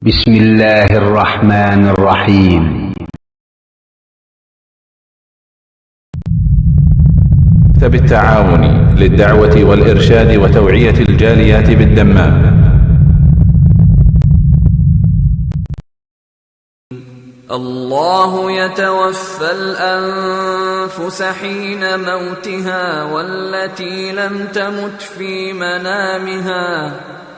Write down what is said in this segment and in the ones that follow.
بسم الله الرحمن الرحيم. مكتب التعاون للدعوة والإرشاد وتوعية الجاليات بالدمام. الله يتوفى الأنفس حين موتها والتي لم تمت في منامها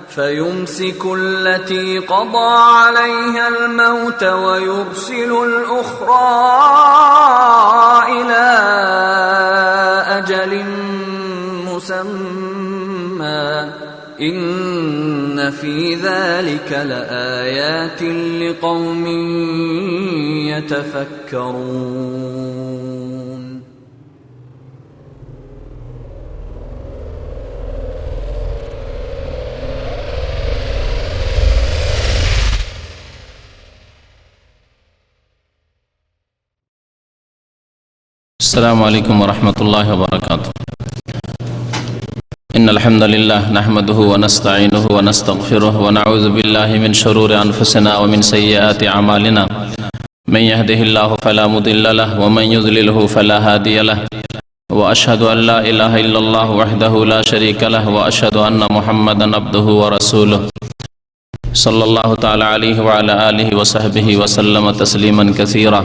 فيمسك التي قضى عليها الموت ويرسل الأخرى إلى أجل مسمى إن في ذلك لآيات لقوم يتفكرون. السلام عليكم ورحمة الله وبركاته. إن الحمد لله نحمده ونستعينه ونستغفره ونعوذ بالله من شرور أنفسنا ومن سيئات أعمالنا من يهده الله فلا مضل له ومن يضلله فلا هادي له وأشهد أن لا إله إلا الله وحده لا شريك له وأشهد أن محمدا عبده ورسوله صلى الله تعالى عليه وعلى آله وصحبه وسلم تسليما كثيرا.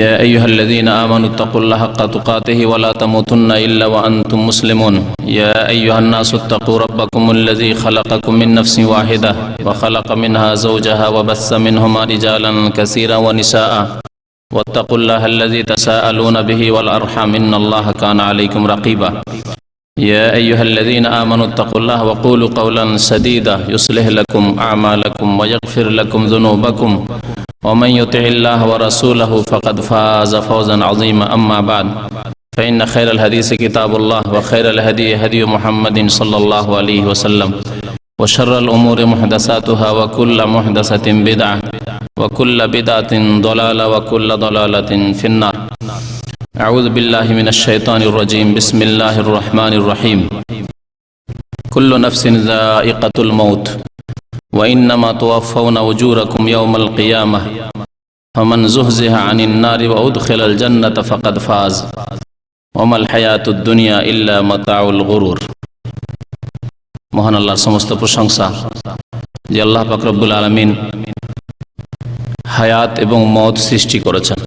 يا أيها الذين آمنوا اتقوا الله حق تقاته ولا تموتن إلا وأنتم مسلمون. يا أيها الناس اتقوا ربكم الذي خلقكم من نفس واحدة وخلق منها زوجها وبث منهما رجالا كثيرا ونساء واتقوا الله الذي تساءلون به والأرحام إن الله كان عليكم رقيبا. يا أيها الذين آمنوا اتقوا الله وقولوا قولا سديدا يصلح لكم أعمالكم ويغفر لكم ذنوبكم ومن يطع الله ورسوله فقد فاز فوزا عظيما. أما بعد فإن خير الحديث كتاب الله وخير الهدي هدي محمد صلى الله عليه وسلم وشر الأمور محدثاتها وكل محدثة بدعة وكل بدعة ضلالة وكل ضلالة في النار. أعوذ بالله من الشيطان الرجيم. بسم الله الرحمن الرحيم. كل نفس ذائقة الموت وإنما توفون أجوركم يوم القيامة فمن زحزح عن النار وأدخل الجنة فقد فاز وما الحياة الدنيا إلا متاع الغرور. মহান আল্লাহর সমস্ত প্রশংসা যে আল্লাহ পাক রব্বুল আলামিন হায়াত এবং মওত সৃষ্টি করেছেন,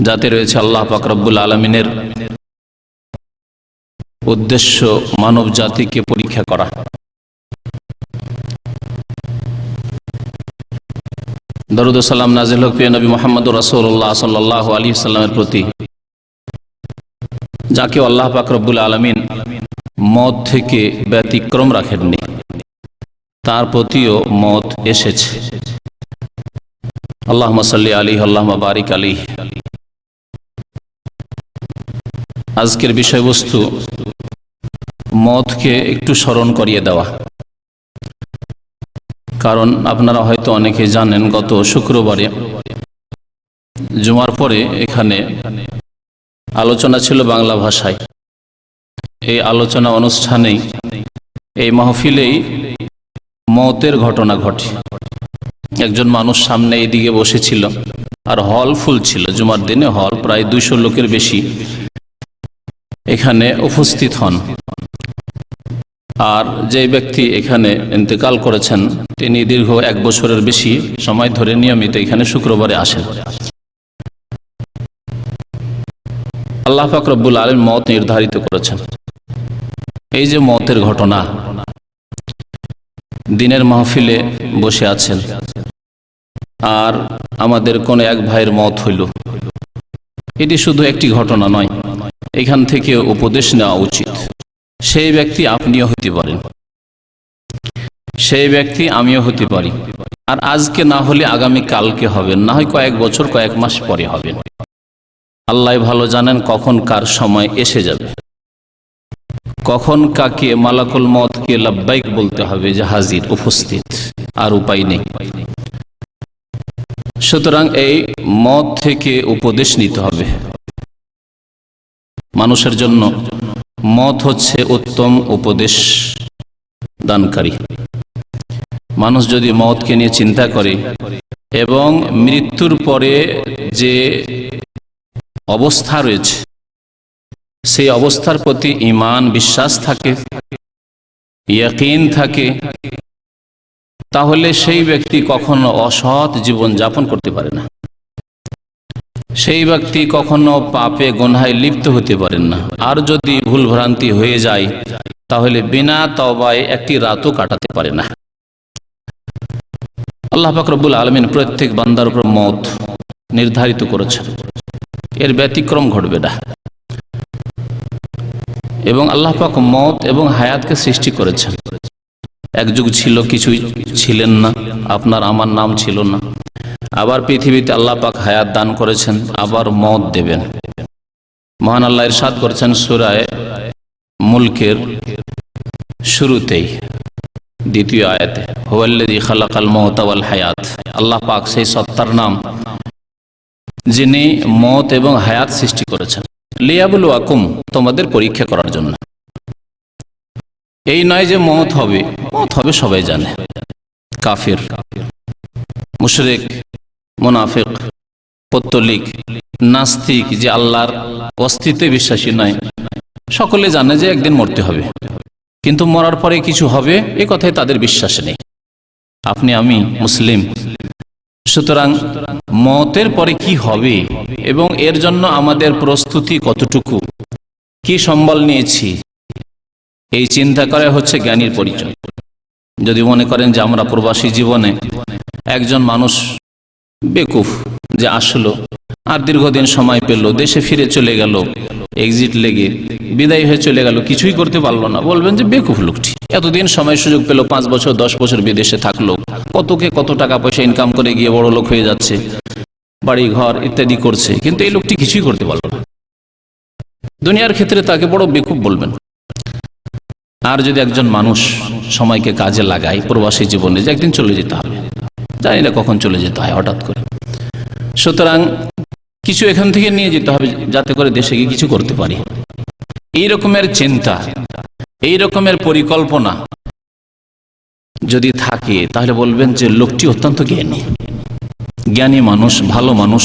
যাতে রয়েছে আল্লাহ পাক রব্বুল আলামিনের উদ্দেশ্য মানব জাতিকে পরীক্ষা করা। দরুদ ও সালাম নাজিল হোক প্রিয় নবী মুহাম্মদুর রাসূলুল্লাহ সাল্লাল্লাহু আলাইহি ওয়াসাল্লামের প্রতি, যাকে আল্লাহ পাক রব্বুল আলামিন মওত থেকে ব্যতিক্রম রাখেননি, তার প্রতিও মওত এসেছে। আল্লাহুম্মা সাল্লি আলাইহি আল্লাহুম্মা বারিক আলাইহি। আজকের বিষয়বস্তু মওতকে একটু স্মরণ করিয়ে দেওয়া। কারণ আপনারা হয়তো অনেকে জানেন, গত শুক্রবারে জুমার পরে এখানে আলোচনা ছিল বাংলা ভাষায়। এই আলোচনা অনুষ্ঠানেই, এই মাহফিলেই মওতের ঘটনা ঘটে। একজন মানুষ সামনে এইদিকে বসেছিল আর হল ফুল ছিল। জুমার দিনে হল প্রায় 200 লোকের বেশি এখানে উপস্থিত হন। আর যে ব্যক্তি এখানে ইন্তেকাল করেছেন তিনি দীর্ঘ 1 বছরের বেশি সময় ধরে নিয়মিত এখানে শুক্রবারে আসেন। আল্লাহ পাক রব্বুল আলামিন মওত নির্ধারিত করেছেন। এই যে মওতের ঘটনা, দিনের মাহফিলে বসে আছেন আর আমাদের কোন এক ভাইয়ের মওত হইল, এটি শুধু একটি ঘটনা নয়, এখান থেকে উপদেশ নেওয়া উচিত। সেই ব্যক্তি আপনিও হতে পারেন, সেই ব্যক্তি আমিও হতে পারি। আর আজকে না হলে আগামী কালকে হবেন, না হয় কয়েক বছর কয়েক মাস পরে হবেন। আল্লাহ ভালো জানেন কখন কার সময় এসে যাবে, কখন কাকে মালাকুল মওতকে লাব্বাইক বলতে হবে যে হাজির, উপস্থিত, আর উপায় নেই। সুতরাং এই মওত থেকে উপদেশ নিতে হবে। মানুষের জন্য মওত হচ্ছে উত্তম উপদেশ। দানকারী। মানুষ যদি মওতকে নিয়ে চিন্তা করে এবং মৃত্যুর পরে যে অবস্থা রয়েছে সেই অবস্থার প্রতি ঈমান বিশ্বাস থাকে, ইয়াকিন থাকে, তাহলে সেই ব্যক্তি কখনো অসৎ জীবন যাপন করতে পারে না, সেই ব্যক্তি কখনো পাপে গুনাহে লিপ্ত হতে পারেন না। আর যদি ভুল ভ্রান্তি হয়ে যায় তাহলে বিনা তওবায় একটি রাতও কাটাতে পারে না। আল্লাহ পাক রব্বুল আলামিন প্রত্যেক বান্দার উপর মওত নির্ধারিত করেছেন, এর ব্যতিক্রম ঘটবে না। এবং আল্লাহ পাক মওত এবং হায়াতকে সৃষ্টি করেছেন। এক যুগ ছিল, কিছুই ছিলেন না, আপনার আমার নাম ছিল না। আবার পৃথিবীতে আল্লাহ পাক হায়াত দান করেছেন, আবার মওত দেবেন। মহান আল্লাহ ইরশাদ করেছেন সূরা মুলকের শুরুতেই দ্বিতীয় আয়াতে, হুয়াল্লাযী খালাকাল মাউতা ওয়াল হায়াত। আল্লাহ পাক সেই সত্তার নাম যিনি মওত এবং হায়াত সৃষ্টি করেছেন, লিয়াবলুয়াকুম, তোমাদের পরীক্ষা করার জন্য। এই নয় যে মওত হবে, মওত হবে সবাই জানে। কাফির, মুশরিক, মুনাফিক, পত্তলিক, নাস্তিক, যে আল্লাহর অস্তিত্বে বিশ্বাসী নয়, সকলে জানে যে একদিন মরতে হবে, কিন্তু মরার পরে কিছু হবে এ কথায় তাদের বিশ্বাস নেই। আপনি আমি মুসলিম, সুতরাং মওতের পরে কি হবে এবং এর জন্য আমাদের প্রস্তুতি কতটুকু, কি সম্বল নিয়েছি, এই চিন্তা করা হচ্ছে জ্ঞানীর পরিচয়। যদি মনে করেন যে আমরা প্রবাসী জীবনে একজন মানুষ বেকুফ যে আসলো আর দীর্ঘদিন সময় পেল, দেশে ফিরে চলে গেল, এক্সিট লেগে বিদায় হয়ে চলে গেল, কিছুই করতে পারলো না, বলবেন যে বেকুফ লোকটি। এতদিন সময় সুযোগ পেল, 5 বছর 10 বছর বিদেশে থাকলো, কত টাকা পয়সা ইনকাম করে গিয়ে বড় লোক হয়ে যাচ্ছে, বাড়ি ঘর ইত্যাদি করছে, কিন্তু এই লোকটি কিছুই করতে পারলো না। দুনিয়ার ক্ষেত্রে তাকে বড় বেকুফ বলবেন। আর যদি একজন মানুষ সময়কে কাজে লাগায় প্রবাসী জীবনে, যে একদিন চলে যেতে হবে, জানি না কখন চলে যেতে হয় হঠাৎ করে, সুতরাং কিছু এখান থেকে নিয়ে যেতে হবে যাতে করে দেশে গিয়ে কিছু করতে পারি, এই রকমের চিন্তা, এই রকমের পরিকল্পনা যদি থাকে তাহলে বলবেন যে লোকটি অত্যন্ত জ্ঞানী মানুষ, ভালো মানুষ,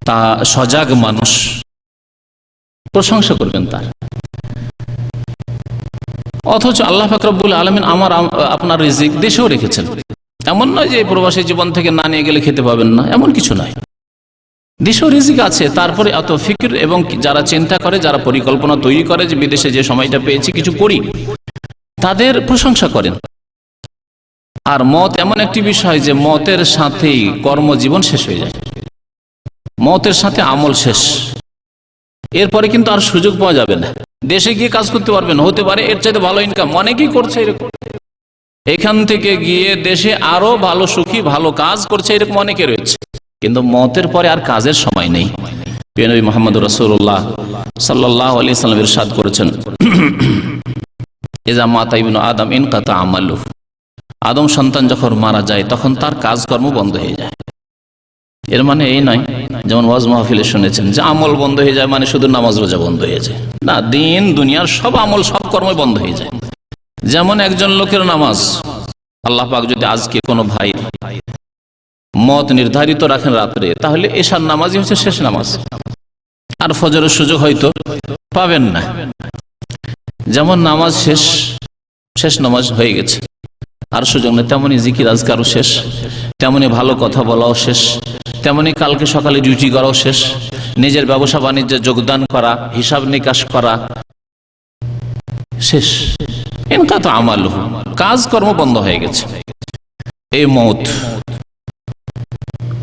তা সজাগ মানুষ, প্রশংসা করবেন তার। অথচ আল্লাহ পাক রব্বুল আলামিন আপনার রিজিক দেশেও রেখেছেন। এমন নয় যে প্রবাসী জীবন থেকে না নিয়ে গেলে খেতে পাবেন না, এমন কিছু নয়, দেশেও রিজিক আছে। তারপরে এত ফিকির, এবং যারা চিন্তা করে, যারা পরিকল্পনা তৈরি করে যে বিদেশে যে সময়টা পেয়েছি কিছু করি, তাদের প্রশংসা করেন। আর মত এমন একটি বিষয় যে মতের সাথেই কর্মজীবন শেষ হয়ে যায়, মতের সাথে আমল শেষ, এরপরে কিন্তু আর সুযোগ পাওয়া যাবে না, দেশে গিয়ে কাজ করতে পারবেন, হতে পারে এর চাইতে ভালো ইনকাম, অনেকেই করছে এরকম, এখান থেকে গিয়ে দেশে আরো ভালো সুখী ভালো কাজ করছে, এরকম অনেকে রয়েছে, কিন্তু মতের পরে আর কাজের সময় নেই। প্রিয় নবী মুহাম্মদ রাসূলুল্লাহ সাল্লাল্লাহু আলাইহি ওয়াসাল্লাম ইরশাদ করেছেন, ইযা মাতা ইবনু আদম ইনকাতা আমালু, আদম সন্তান যখন মারা যায় তখন তার কাজকর্ম বন্ধ হয়ে যায়। এর মানে এই নয় যেমন ওয়াজ মাহফিলে শুনেছেন যে আমল বন্ধ হয়ে যায় মানে শুধু নামাজ রোজা বন্ধ হয়ে যায়, না, দিন দুনিয়ার সব আমল সব কর্মই বন্ধ হয়ে যায়। যেমন একজন লোকের নামাজ, আল্লাহ পাক যদি আজকে কোনো ভাই মত নির্ধারিত রাখেন রাত্রে, তাহলে এশার নামাজই হচ্ছে শেষ নামাজ, আর ফজরের সুযোগ হয়তো পাবেন না। যেমন নামাজ শেষ নামাজ হয়ে গেছে, আর সুযোগ নেই, তেমনি জিকির আজকারও শেষ, তেমনি ভালো কথা বলাও শেষ, তেমনি কালকে সকালে ডিউটি করাও শেষ, নিজের ব্যবসা বাণিজ্যে যোগদান করা, হিসাব নিকাশ করা শেষ। ইনকাতা আমালুহু, কাজকর্ম বন্ধ হয়ে গেছে। এই মওত,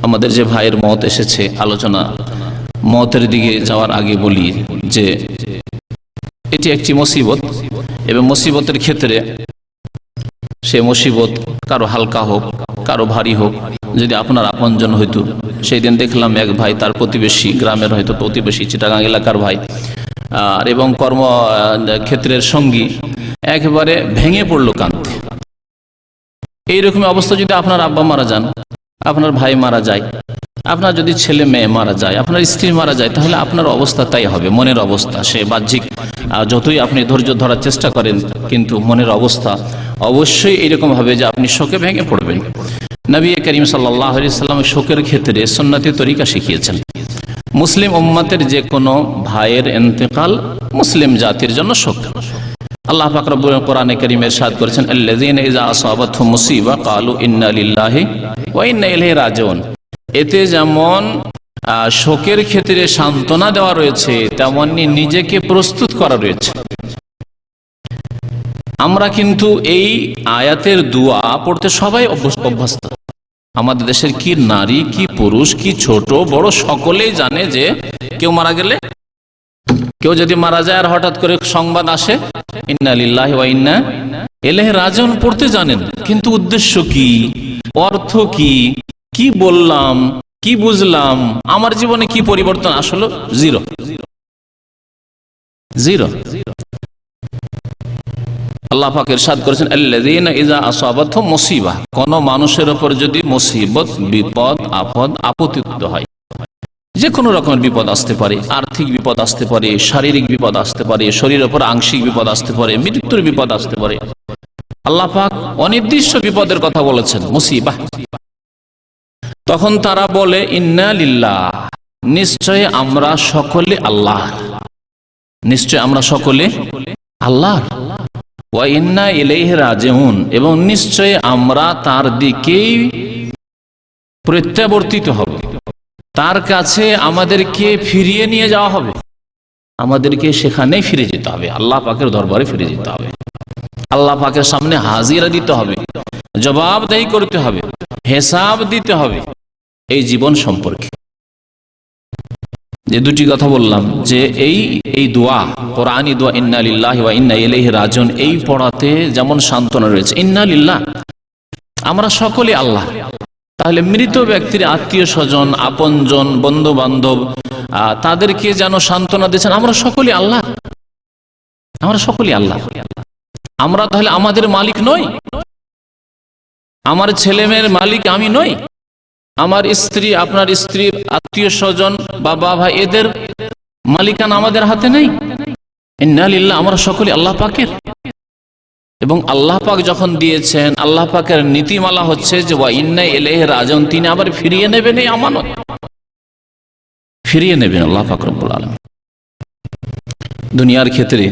আমাদের যে ভাইয়ের মওত এসেছে, আলোচনা মওতের দিকে যাওয়ার আগে বলি যে এটি একটি মুসিবত, এবং মুসিবতের ক্ষেত্রে সে মুসিবত কারো হালকা হোক কারো ভারী হোক, যদি আপনার আপনজন হইতো, সেই দিন দেখলাম এক ভাই তার প্রতিবেশী, গ্রামের হয়তো প্রতিবেশী, চিটাগাং এলাকার ভাই, আর এবং কর্মক্ষেত্রের সঙ্গী একেবারে ভেঙে পড়লো কাঁদতে। এইরকম অবস্থা যদি আপনার আব্বা মারা যান, আপনার ভাই মারা যায়, আপনার যদি ছেলে মেয়ে মারা যায়, আপনার স্ত্রী মারা যায়, তাহলে আপনার অবস্থা তাই হবে। মনের অবস্থা, সে বাহ্যিক যতই আপনি ধৈর্য ধরার চেষ্টা করেন, কিন্তু মনের অবস্থা অবশ্যই এরকম হবে যে আপনি শোকে ভেঙে পড়বেন। নবী করিম সাল্লাল্লাহু আলাইহি ওয়াসাল্লাম শোকের ক্ষেত্রে সুন্নতি তরিকা শিখিয়েছেন। মুসলিম উম্মতের যে কোনো ভাইয়ের ইন্তেকাল মুসলিম জাতির জন্য শোক। আল্লাহ পাক রব্বুল কোরআনে কারীমে ইরশাদ করেছেন, আল্লাযীনা ইযা আসাবাতহুম মুসিবা ক্বালু ইন্না লিল্লাহি ওয়া ইন্না ইলাইহি রাজিউন। এতে যেমন শোকের ক্ষেত্রে সান্ত্বনা দেওয়া রয়েছে, তেমনি নিজেকে প্রস্তুত করা রয়েছে। আমরা কিন্তু এই আয়াতের দোয়া পড়তে সবাই অভ্যস্ত। আমাদের দেশের কি নারী, কি পুরুষ, কি ছোট বড় সকলেই জানে যে কেউ মারা গেলে, কেউ যদি মারা যায় আর হঠাৎ করে সংবাদ আসে ইন্না লিল্লাহি ওয়া ইন্না ইলাইহি রাজিউন পড়তে জানেন, কিন্তু উদ্দেশ্য কি, অর্থ কি, কি বললাম, কি বুঝলাম, আমার জীবনে কি পরিবর্তন আসলো? জিরো। আল্লাহ পাক ইরশাদ করেছেন, আল্লাযীনা ইযা আসাবাতহুম মুসিবা, কোন মানুষের উপর যদি মুসিবত, বিপদ, আপদ, আপতিত হয়, যে কোনো রকমের বিপদ আসতে পারে, আর্থিক বিপদ আসতে পারে, শারীরিক বিপদ আসতে পারে, শরীরের উপর আংশিক বিপদ আসতে পারে, মৃত্যুর বিপদ আসতে পারে। আল্লাহ পাক অনির্দিষ্ট বিপদের কথা বলেছেন, মুসিবা। তখন তারা বলে ইন্না লিল্লাহ, নিশ্চয় আমরা সকলে আল্লাহ, নিশ্চয় আমরা সকলে আল্লাহ, ওয়া ইন্না ইলাইহি রাজিউন, এবং নিশ্চয় আমরা তার দিকেই প্রত্যাবর্তিত হব, তার কাছে আমাদেরকে ফিরিয়ে নিয়ে যাওয়া হবে, আমাদেরকে সেখানেই ফিরে যেতে হবে, আল্লাহ পাকের দরবারে ফিরে যেতে হবে, আল্লাহ পাকের সামনে হাজিরা দিতে হবে, জবাবদেহি করতে হবে, হিসাব দিতে হবে এই জীবন সম্পর্কে। যে দুটি কথা বললাম, যে এই দোয়া, কোরআনী দোয়া ইন্না লিল্লাহি ওয়া ইন্না ইলাইহি রাজিউন, এই পড়াতে যেমন সান্ত্বনা রয়েছে, ইন্না লিল্লাহ, আমরা সকলে আল্লাহ। তাহলে মৃত ব্যক্তির আত্মীয় স্বজন, আপনজন, বন্ধু বান্ধব, তাদেরকে যেন সান্ত্বনা দিয়েছেন, আমরা সকলে আল্লাহ, আমরা সকলে আল্লাহ। আমরা তাহলে আমাদের মালিক নই, আমার ছেলে মেয়ের মালিক আমি নই, আমার স্ত্রী, আপনার স্ত্রী, আত্মীয় স্বজন, বাবা ভাই, এদের মালিকানা আমাদের হাতে নেই। ইন্না লিল্লাহ, আমরা সকলে আল্লাহ পাকের। এবং আল্লাহ পাক যখন দিয়েছেন, আল্লাহ পাকের নীতিমালা হচ্ছে যে ওয়া ইন্না ইলাইহি রাজিউন, তিনি আবার ফিরিয়ে নেবেন এই আমানত, ফিরিয়ে নেবেন আল্লাহ পাক রব্বুল আলামিন। দুনিয়ার ক্ষেত্রে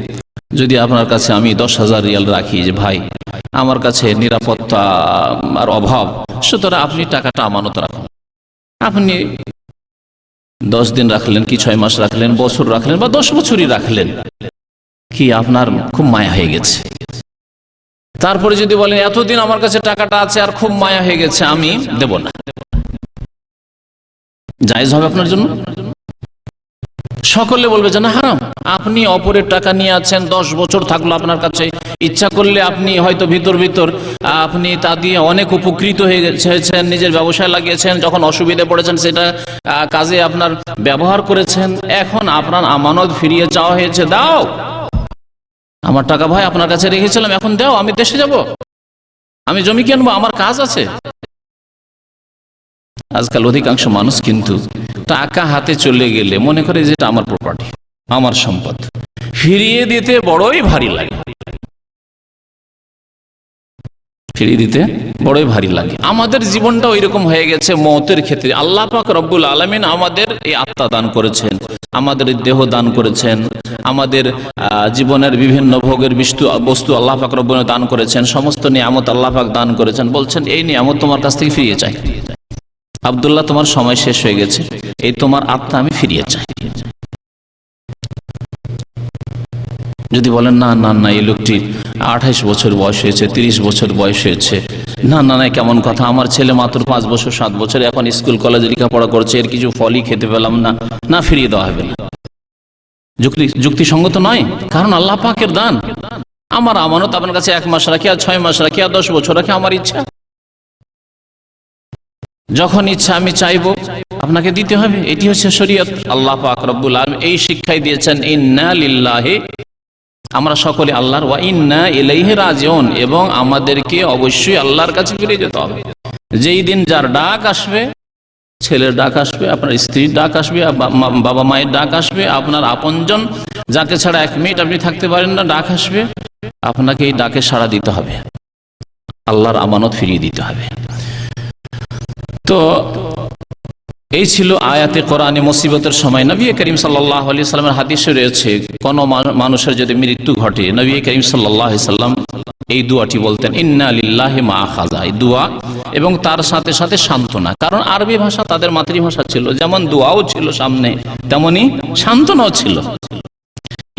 যদি আপনার কাছে আমি 10,000 রিয়াল রাখি, যে ভাই আমার কাছে নিরাপত্তা আর অভাব, সুতরাং আপনি টাকাটা আমানত রাখুন, আপনি 10 দিন রাখলেন, কি 6 মাস রাখলেন, বছর রাখলেন, বা 10 বছরই রাখলেন, কি আপনার খুব মায়া হয়ে গেছে। তারপরে যদি বলেন এতদিন আমার কাছে টাকাটা আছে আর খুব মায়া হয়ে গেছে, আমি দেব না, জায়েজ হবে আপনার জন্য? সকলে বলবে যে না, হারাম। আপনি অপরের টাকা নিয়ে আছেন, 10 বছর থাকলো আপনার কাছে, ইচ্ছা করলে আপনি হয়তো ভিতর আপনি তা দিয়ে অনেক উপকৃত হয়েছেন, নিজের ব্যবসায় লাগিয়েছেন, যখন অসুবিধা পড়েছেন সেটা কাজে আপনার ব্যবহার করেছেন, এখন আপনার আমানত ফিরিয়ে চাওয়া হয়েছে, দাও আমার টাকা ভাই, আপনার কাছে রেখেছিলাম, এখন দাও, আমি দেশে যাব, আমি জমি কিনবো, আমার কাজ আছে। আজকাল অধিকাংশ মানুষ কিন্তু টাকা হাতে চলে গেলে মনে করে যে এটা আমার প্রপার্টি, আমার সম্পদ, ফিরিয়ে দিতে বড়ই ভারী লাগে, ফিরিয়ে দিতে বড়ই ভারী লাগে। আমাদের জীবনটা ওইরকম হয়ে গেছে মওতের ক্ষেত্রে। আল্লাহ পাক রব্বুল আলামিন আমাদের এই আত্মা দান করেছেন, আমাদের দেহ দান করেছেন, আমাদের জীবনের বিভিন্ন ভোগের বস্তু আল্লাহ পাক রব্বুল দান করেছেন, সমস্ত নিয়ামত আল্লাহ পাক দান করেছেন। বলছেন এই নিয়ামত তোমার কাছ থেকে ফিরিয়ে চাই, আব্দুল্লাহ তোমার সময় শেষ হয়ে গেছে, এই তোমার আত্মা আমি ফিরিয়ে চাই। যদি বলেন না না না, এই লোকটির 28 বছর বয়স হয়েছে, 30 বছর বয়স হয়েছে, না না না, কেমন কথা, আমার ছেলে মাত্র 5 বছর 7 বছর, এখন স্কুল কলেজে লেখাপড়া করছে, এর কিছু ফলই খেতে পেলাম না, না, ফিরিয়ে দেওয়া হবে না, যুক্তিসঙ্গত নয়। কারণ আল্লাহ পাকের দান, আমার আমানত আপনার কাছে 1 মাস রাখি, আর 6 মাস রাখি, আর 10 বছর রাখি, আমার ইচ্ছা, যখন ইচ্ছা আমি চাইবো আপনাকে দিতে হবে। এটি হচ্ছে শরীয়ত। আল্লাহ পাক রব্বুল আলামিন এই শিক্ষাই দিয়েছেন, ইন্না লিল্লাহি, আমরা সকলে আল্লাহর, ওয়া ইন্না ইলাইহি রাজিউন, এবং আমাদেরকে অবশ্যই আল্লাহর কাছে ফিরে যেতে হবে। যেই দিন যার ডাক আসবে, ছেলের ডাক আসবে, আপনার স্ত্রীর ডাক আসবে, বাবা মায়ের ডাক আসবে, আপনার আপনজন যাকে ছাড়া 1 মিনিট আপনি থাকতে পারেন না, ডাক আসবে, আপনাকে এই ডাকে সাড়া দিতে হবে, আল্লাহর আমানত ফিরিয়ে দিতে হবে। তো এই ছিল আয়াতে কোরআনে মুসিবতের সময়। নবী করিম সাল্লাল্লাহু আলাইহি সাল্লামের হাদিসে রয়েছে, কোন মানুষের যদি মৃত্যু ঘটে, নবী করিম সাল্লাল্লাহু আলাইহি সাল্লাম এই দোয়াটি বলতেন, ইন্না লিল্লাহি মা আখাযা, এই দোয়া এবং তার সাথে সাথে সান্ত্বনা। কারণ আরবি ভাষা তাদের মাতৃভাষা ছিল, যেমন দোয়াও ছিল সামনে, তেমনি সান্ত্বনাও ছিল।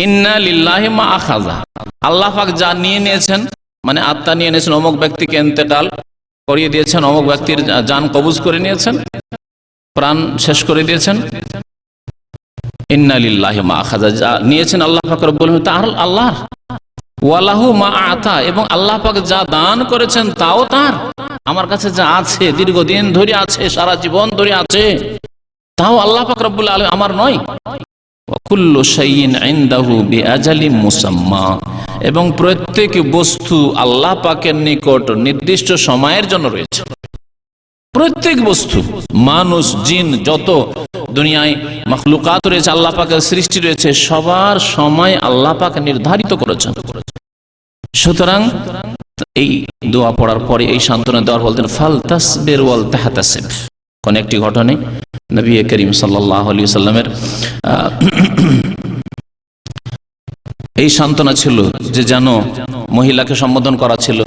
ইন্না লিল্লাহি মা আখাযা, আল্লাহ পাক যা নিয়ে নিয়েছেন, মানে আত্মা নিয়ে নিয়েছেন, অমুক ব্যক্তিকে ইন্তেকাল করিয়ে দিয়েছেন, অমুক ব্যক্তির জান কবজ করে নিয়েছেন, প্রাণ শেষ করে দিয়েছেন। ইন্না লিল্লাহি মা আখাযা, যা নিয়েছেন আল্লাহ পাক রব্বুল আলামিন তার আল্লাহর, ওয়ালাহু মা আতা, এবং আল্লাহ পাক যা দান করেছেন তাও তার। আমার কাছে যা আছে, দীর্ঘদিন ধরে আছে, সারা জীবন ধরে আছে, তাও আল্লাহ পাক রব্বুল আলামিন, আমার নয়। ওয়া কুল্লু শাইইন ইনদাহু বিআজালিন মুসাম্মা, এবং প্রত্যেক বস্তু আল্লাহ পাকের নিকট নির্দিষ্ট সময়ের জন্য রয়েছে। প্রত্যেক বস্তু, মানুষ, জিন, যত দুনিয়ায় মাখলুকাত রয়েছে, আল্লাহ পাকের সৃষ্টি রয়েছে, সবার সময় আল্লাহ পাক নির্ধারিত করেছেন। সুতরাং এই দোয়া পড়ার পরে এই সান্ত্বনা দেওয়ার বলতেন, ফাল তাসবির ওয়াল তাহতাসিব। কোন একটি ঘটনায় নবী করিম সাল্লাল্লাহু আলাইহি সাল্লামের এই সান্ত্বনা ছিল যে যেন মহিলাকে সম্বোধন করা ছিল,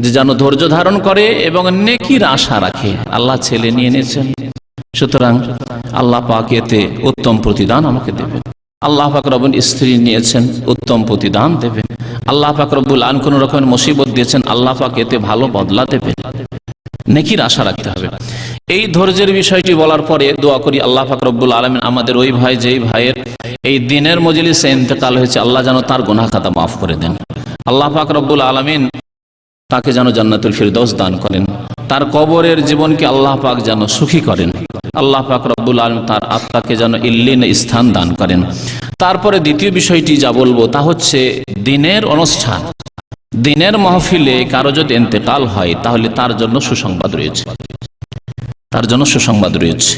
যে যেন ধৈর্য ধারণ করে এবং নেকির আশা রাখে। আল্লাহ ছেলে নিয়ে নিয়েছেন, সুতরাং আল্লাহ পাক এতে উত্তম প্রতিদান আমাকে দেবেন। আল্লাহ পাক রব্বুল স্ত্রী নিয়েছেন, উত্তম প্রতিদান দেবেন। আল্লাহ পাক রব্বুল আলামিন কোন রকমের মুসিবত দিয়েছেন, আল্লাহ পাক এতে ভালো বদলা দেবেন। নেকির আশা রাখতে হবে। এই ধৈর্যের বিষয়টি বলার পরে দোয়া করি, আল্লাহ পাক রব্বুল আলামিন আমাদের ওই ভাই, যেই ভাইয়ের এই দিনের মজলিসে ইন্তেকাল হয়েছে, আল্লাহ যেন তার গুনাহ খাতা মাফ করে দেন। আল্লাহ পাক রব্বুল আলামিন তাকে যেন জান্নাতুল ফিরদৌস দান করেন, তার কবরের জীবনকে আল্লাহ পাক যেন সুখী করেন। আল্লাহ পাক রব্বুল আলামিন তার আত্মাকে যেন ইল্লিন স্থান দান করেন। তারপরে দ্বিতীয় বিষয়টি যা বলবো তা হচ্ছে দিনের অনুষ্ঠান, দিনের মাহফিলে কারো যদি ইন্তেকাল হয়, তাহলে তার জন্য সুসংবাদ রয়েছে, তার জন্য সুসংবাদ রয়েছে।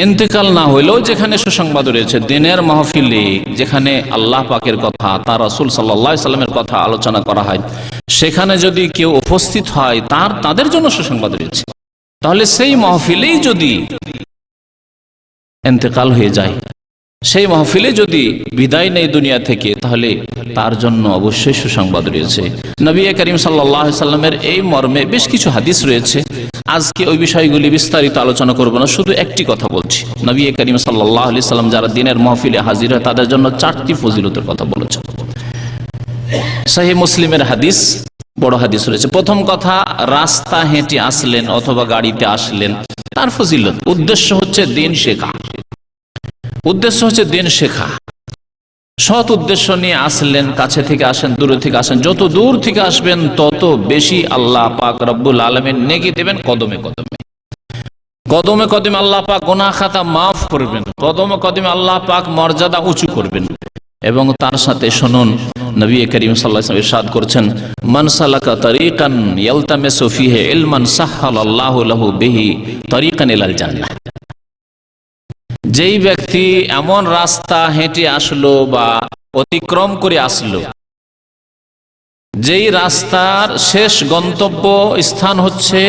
ইন্তেকাল না হইলেও যেখানে সুসংবাদ রয়েছে, দিনের মাহফিলে যেখানে আল্লাহ পাকের কথা, তার রাসূল সাল্লাল্লাহু আলাইহি সাল্লামের কথা আলোচনা করা হয়, সেখানে যদি কেউ উপস্থিত হয়, তাদের জন্য সুসংবাদ রয়েছে। তাহলে সেই মাহফিলেই যদি ইন্তেকাল হয়ে যায়, সেই মাহফিলে যদি বিদায় নেই দুনিয়া থেকে, তাহলে তার জন্য অবশ্যই সুসংবাদ রয়েছে। নবী করিম সাল্লাল্লাহু আলাইহি সাল্লামের এই মর্মে বেশ কিছু হাদিস রয়েছে। আজকে ওই বিষয়গুলি বিস্তারিত আলোচনা করব না, শুধু একটি কথা বলছি। নবী করিম সাল্লাল্লাহু আলাইহি সাল্লাম যারা দিনের মাহফিলে হাজির হয়, তাদের জন্য 4টি ফজিলতের কথা বলেছেন। সহিহ মুসলিমের হাদিস, বড় হাদিস রয়েছে। প্রথম কথা, রাস্তা হেঁটে আসলেন অথবা গাড়িতে আসলেন, তার ফজিলত। উদ্দেশ্য হচ্ছে দিন শেখা, উদ্দেশ্য হচ্ছে দিন শেখা। সৎ উদ্দেশ্য নিয়ে আসলেন, কাছে থেকে আসেন, দূরে থেকে আসেন, যত দূর থেকে আসবেন তত বেশি আল্লাহ পাক রব্বুল আলামিন নেকি দেবেন। কদমে কদমে, কদমে কদমে আল্লাহ পাক গুনাহ খাতা মাফ করবেন, কদমে কদমে আল্লাহ পাক মর্যাদা উঁচু করবেন। এবং তার সাথে শুনুন, নবী করিম সাল্লাল্লাহু আলাইহি ওয়াসাল্লাম ইরশাদ করেছেন, মান সালাকা তারিকান ইয়ালতামিসু ফিহি ইলমান সাহহালাল্লাহু লাহু বিহি তারিকান ইলাল জান্নাহ। যেই ব্যক্তি এমন রাস্তা হেঁটে আসলো বা অতিক্রম করে আসলো, যেই রাস্তার শেষ গন্তব্য স্থান হচ্ছে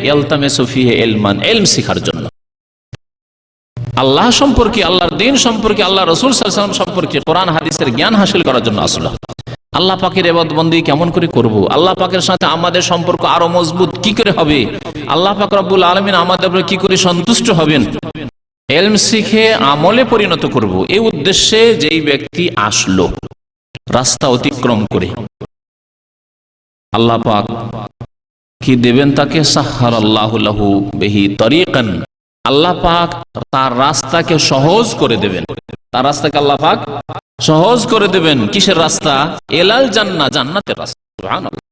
ইয়ালতামিসু ফিহি ইলমান, ইলম শিখার জন্য, আল্লাহ সম্পর্কে, আল্লাহর দ্বীন সম্পর্কে, আল্লাহ রাসূল সাল্লাল্লাহু আলাইহি ওয়াসাল্লাম সম্পর্কে কোরআন হাদিসের জ্ঞান হাসিল করার জন্য আসলো। আল্লাহ পাকের ইবাদত বন্দেগী কেমন করে করব, আল্লাহ পাকের সাথে আমাদের সম্পর্ক আরো মজবুত কি করে হবে, আল্লাহ পাক রব্বুল আলামিন আমাদের উপরে কি করে সন্তুষ্ট হবেন, ইলম শিখে আমলে পরিণত করব, এই উদ্দেশ্যে যেই ব্যক্তি আসলো রাস্তা অতিক্রম করে, আল্লাহ পাক কি দেবেন তাকে? সাহহারাল্লাহু লাহু বিহি তারিকান, আল্লাহ পাক তার রাস্তাকে সহজ করে দেবেন, তার রাস্তাকে আল্লাহ পাক সহজ করে দেবেন। কিসের রাস্তা? এলাল জান্নাহ, জান্নাতের রাস্তা। সুবহানাল্লাহ,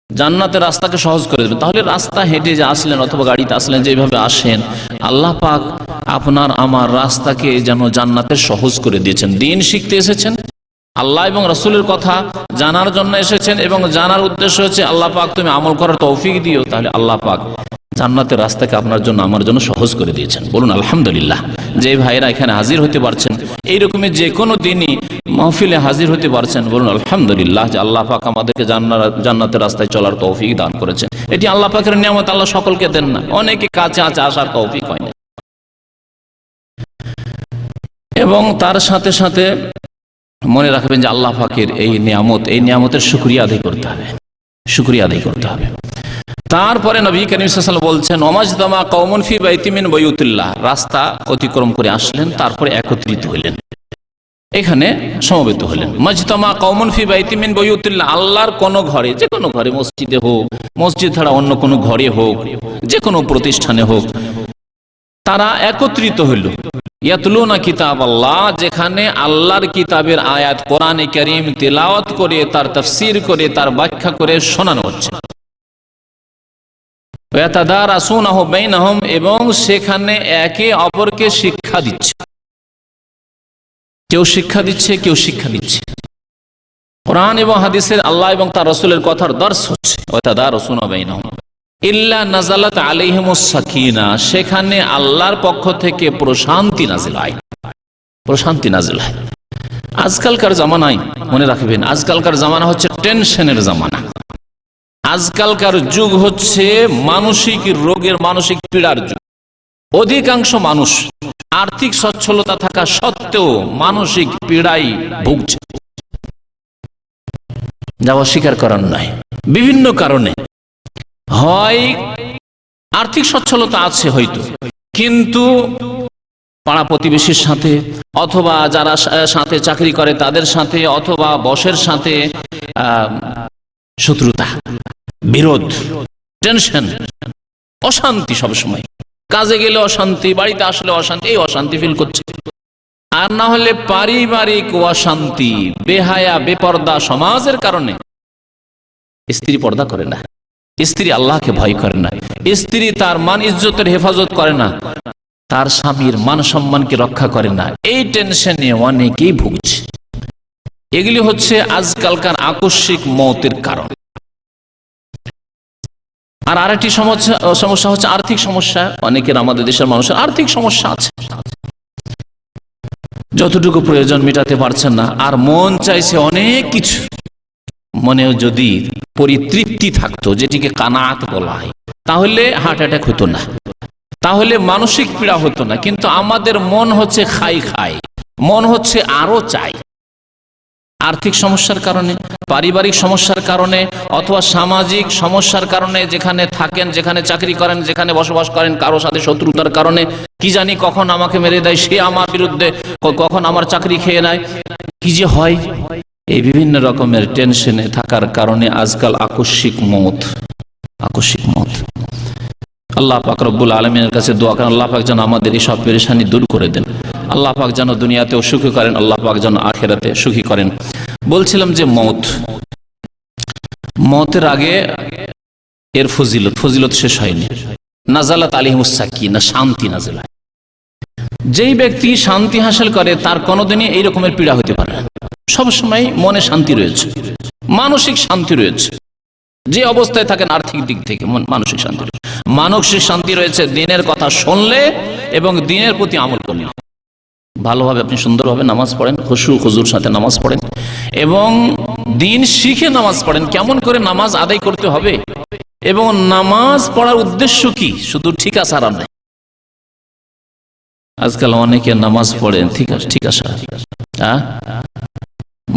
জান্নাতের রাস্তাকে সহজ করে দেবেন। তাহলে রাস্তা হেঁটে যে আসলেন অথবা গাড়িতে আসলেন, যেভাবে আসেন, আল্লাহ পাক আপনার আমার রাস্তাকে যেন জান্নাতের সহজ করে দিয়েছেন। দিন শিখতে এসেছেন, আল্লাহ এবং রাসূলের কথা জানার জন্য এসেছেন এবং জানার উদ্দেশ্য হচ্ছে আল্লাহ পাক তুমি আমল করার তৌফিক দিও, তাহলে আল্লাহ পাক জান্নাতের রাস্তাকে আপনার জন্য আমার জন্য সহজ করে দিয়েছেন। বলুন আলহামদুলিল্লাহ। যে ভাইরা এখানে হাজির হতে পারছেন, এইরকমই যে কোনো দিনই মাহফিলে হাজির হতে পারছেন, বলুন আলহামদুলিল্লাহ যে আল্লাহ পাক আমাদেরকে জান্নাতের রাস্তায় চলার তৌফিক দান করেছেন। এটি আল্লাহ পাকের নিয়ামত, আল্লাহ সকলকে দেন না, অনেকে কাছে আছে আসার তৌফিক হয় না। এবং তার সাথে সাথে মনে রাখবেন যে আল্লাহ পাকের এই নিয়ামতের শুকরিয়া আদায় করতে হবে, শুকরিয়া আদায় করতে হবে। তারপরে নবী করিম সাল্লাল্লাহু আলাইহি ওয়াসাল্লাম বলছেন, ওমাজতামা কওমুন ফি বাইতিন মিন বুয়ুতিল্লাহ, রাস্তা অতিক্রম করে আসলেন, তারপরে একত্রিত হলেন, এখানে সমবেত হলেন। মাজতামা কওমুন ফি বাইতিন মিন বুয়ুতিল্লাহ, আল্লাহর কোন ঘরে, যে কোনো ঘরে, মসজিদে হোক, মসজিদ ছাড়া অন্য কোনো ঘরে হোক, যে কোনো প্রতিষ্ঠানে হোক, তারা একত্রিত হইল। ইয়াতলুনা কিতাব আল্লাহ, যেখানে আল্লাহর কিতাবের আয়াত কোরআনে কারীম তিলাওয়াত করে, তার তাফসীর করে, তার ব্যাখ্যা করে শোনানো হচ্ছে। ওয়াতাদারাসুনাহু বাইনাহুম, এবং সেখানে একে অপরকে শিক্ষা দিচ্ছে, কেউ শিক্ষা দিচ্ছে, কেউ শিক্ষা দিচ্ছে। কোরআন এবং হাদিসের, আল্লাহ এবং তার রাসূলের কথার দর্স হচ্ছে। ওয়াতাদারাসুনা বাইনাহুম ইল্লা নাযালাত আলাইহিমুস সাকিনা, সেখানে আল্লাহর পক্ষ থেকে প্রশান্তি নাযিল হয়, প্রশান্তি নাযিল হয়। আজকালকার জামানায় মনে রাখবেন, আজকালকার জামানা হচ্ছে টেনশনের জামানা। আজকালকার যুগ হচ্ছে মানসিক রোগের, মানসিক পীড়ার যুগ। অধিকাংশ মানুষ আর্থিক সচ্ছলতা থাকা সত্ত্বেও মানসিক পীড়ায় ভুগছে, যা অস্বীকার করার নয়। বিভিন্ন কারণে, হয় আর্থিক সচ্ছলতা আছে হয়তো, কিন্তু পাড়া প্রতিবেশীর সাথে, অথবা যারা সাথে চাকরি করে তাদের সাথে, অথবা বসের সাথে শত্রুতা, বিরোধ, টেনশন, অশান্তি, সবসময় কাজে গেলে অশান্তি, বাড়িতে আসলে অশান্তি, এই অশান্তি ফিল করছে। আর না হলে পারিবারিক অশান্তি, বেহায়া বেপর্দা সমাজের কারণে। স্ত্রী পর্দা করে না, স্ত্রী আল্লাহকে ভয় করে না, স্ত্রী তার মান ইজ্জতের হেফাজত করে না, তার স্বামীর মান সম্মানকে রক্ষা করে না, এই টেনশনে অনেকেই ভুগছে। এগুলি হচ্ছে আজকালকার আকস্মিক মৌতের কারণ। আর আরেকটি সমস্যা হচ্ছে আর্থিক সমস্যা। অনেকের, আমাদের দেশের মানুষের আর্থিক সমস্যা আছে, যতটুকু প্রয়োজন মেটাতে পারছেন না, আর মন চাইছে অনেক কিছু। মনেও যদি পরিতৃপ্তি থাকতো, যেটিকে কানাত বলা হয়, তাহলে হার্ট অ্যাটাক হতো না, তাহলে মানসিক পীড়া হতো না। কিন্তু আমাদের মন হচ্ছে খাই খাই, মন হচ্ছে আরো চাই। আর্থিক সমস্যার কারণে, পারিবারিক সমস্যার কারণে, অথবা সামাজিক সমস্যার কারণে, যেখানে থাকেন, যেখানে চাকরি করেন, যেখানে বসবাস করেন, কারো সাথে শত্রুতার কারণে, কি জানি কখন আমাকে মেরে দেয়, সে আমার বিরুদ্ধে, কখন আমার চাকরি খেয়ে নেয়, কি যে হয়। এই বিভিন্ন রকমের টেনশনে থাকার কারণে আজকাল আকস্মিক মত, আকস্মিক মত। আল্লাহ পাক রব্বুল আলামিনের কাছে দোয়া করেন, আল্লাহ পাক যেন আমাদের এই সব পেরেশানি দূর করে দেন, আল্লাহ পাক যেন দুনিয়াতেও সুখী করেন, আল্লাহ পাক যেন আখিরাতে সুখী করেন। বলছিলাম যে মতের আগে এর ফজিলত শেষ হয়নি। নাজালাত আলাইহিমুস সাকিনা, শান্তি নাযিল হয়। যেই ব্যক্তি শান্তি হাসিল করে, তার কোনোদিনই এই রকমের পীড়া হতে পারে না। সবসময় মনে শান্তি রয়েছে, মানসিক শান্তি রয়েছে। যে অবস্থায় থাকেন আর্থিক দিক থেকে মানসিক শান্তি রয়েছে, মানসিক শান্তি রয়েছে দিনের কথা শুনলে এবং দিনের প্রতি আমল করলে। ভালোভাবে আপনি সুন্দরভাবে নামাজ পড়েন, খুজুর সাথে নামাজ পড়েন, এবং দিন শিখে নামাজ পড়েন, কেমন করে নামাজ আদায় করতে হবে, এবং নামাজ পড়ার উদ্দেশ্য কি, শুধু ঠিক আছে আর নাই। আজকাল অনেকে নামাজ পড়েন ঠিক আছে, হ্যাঁ,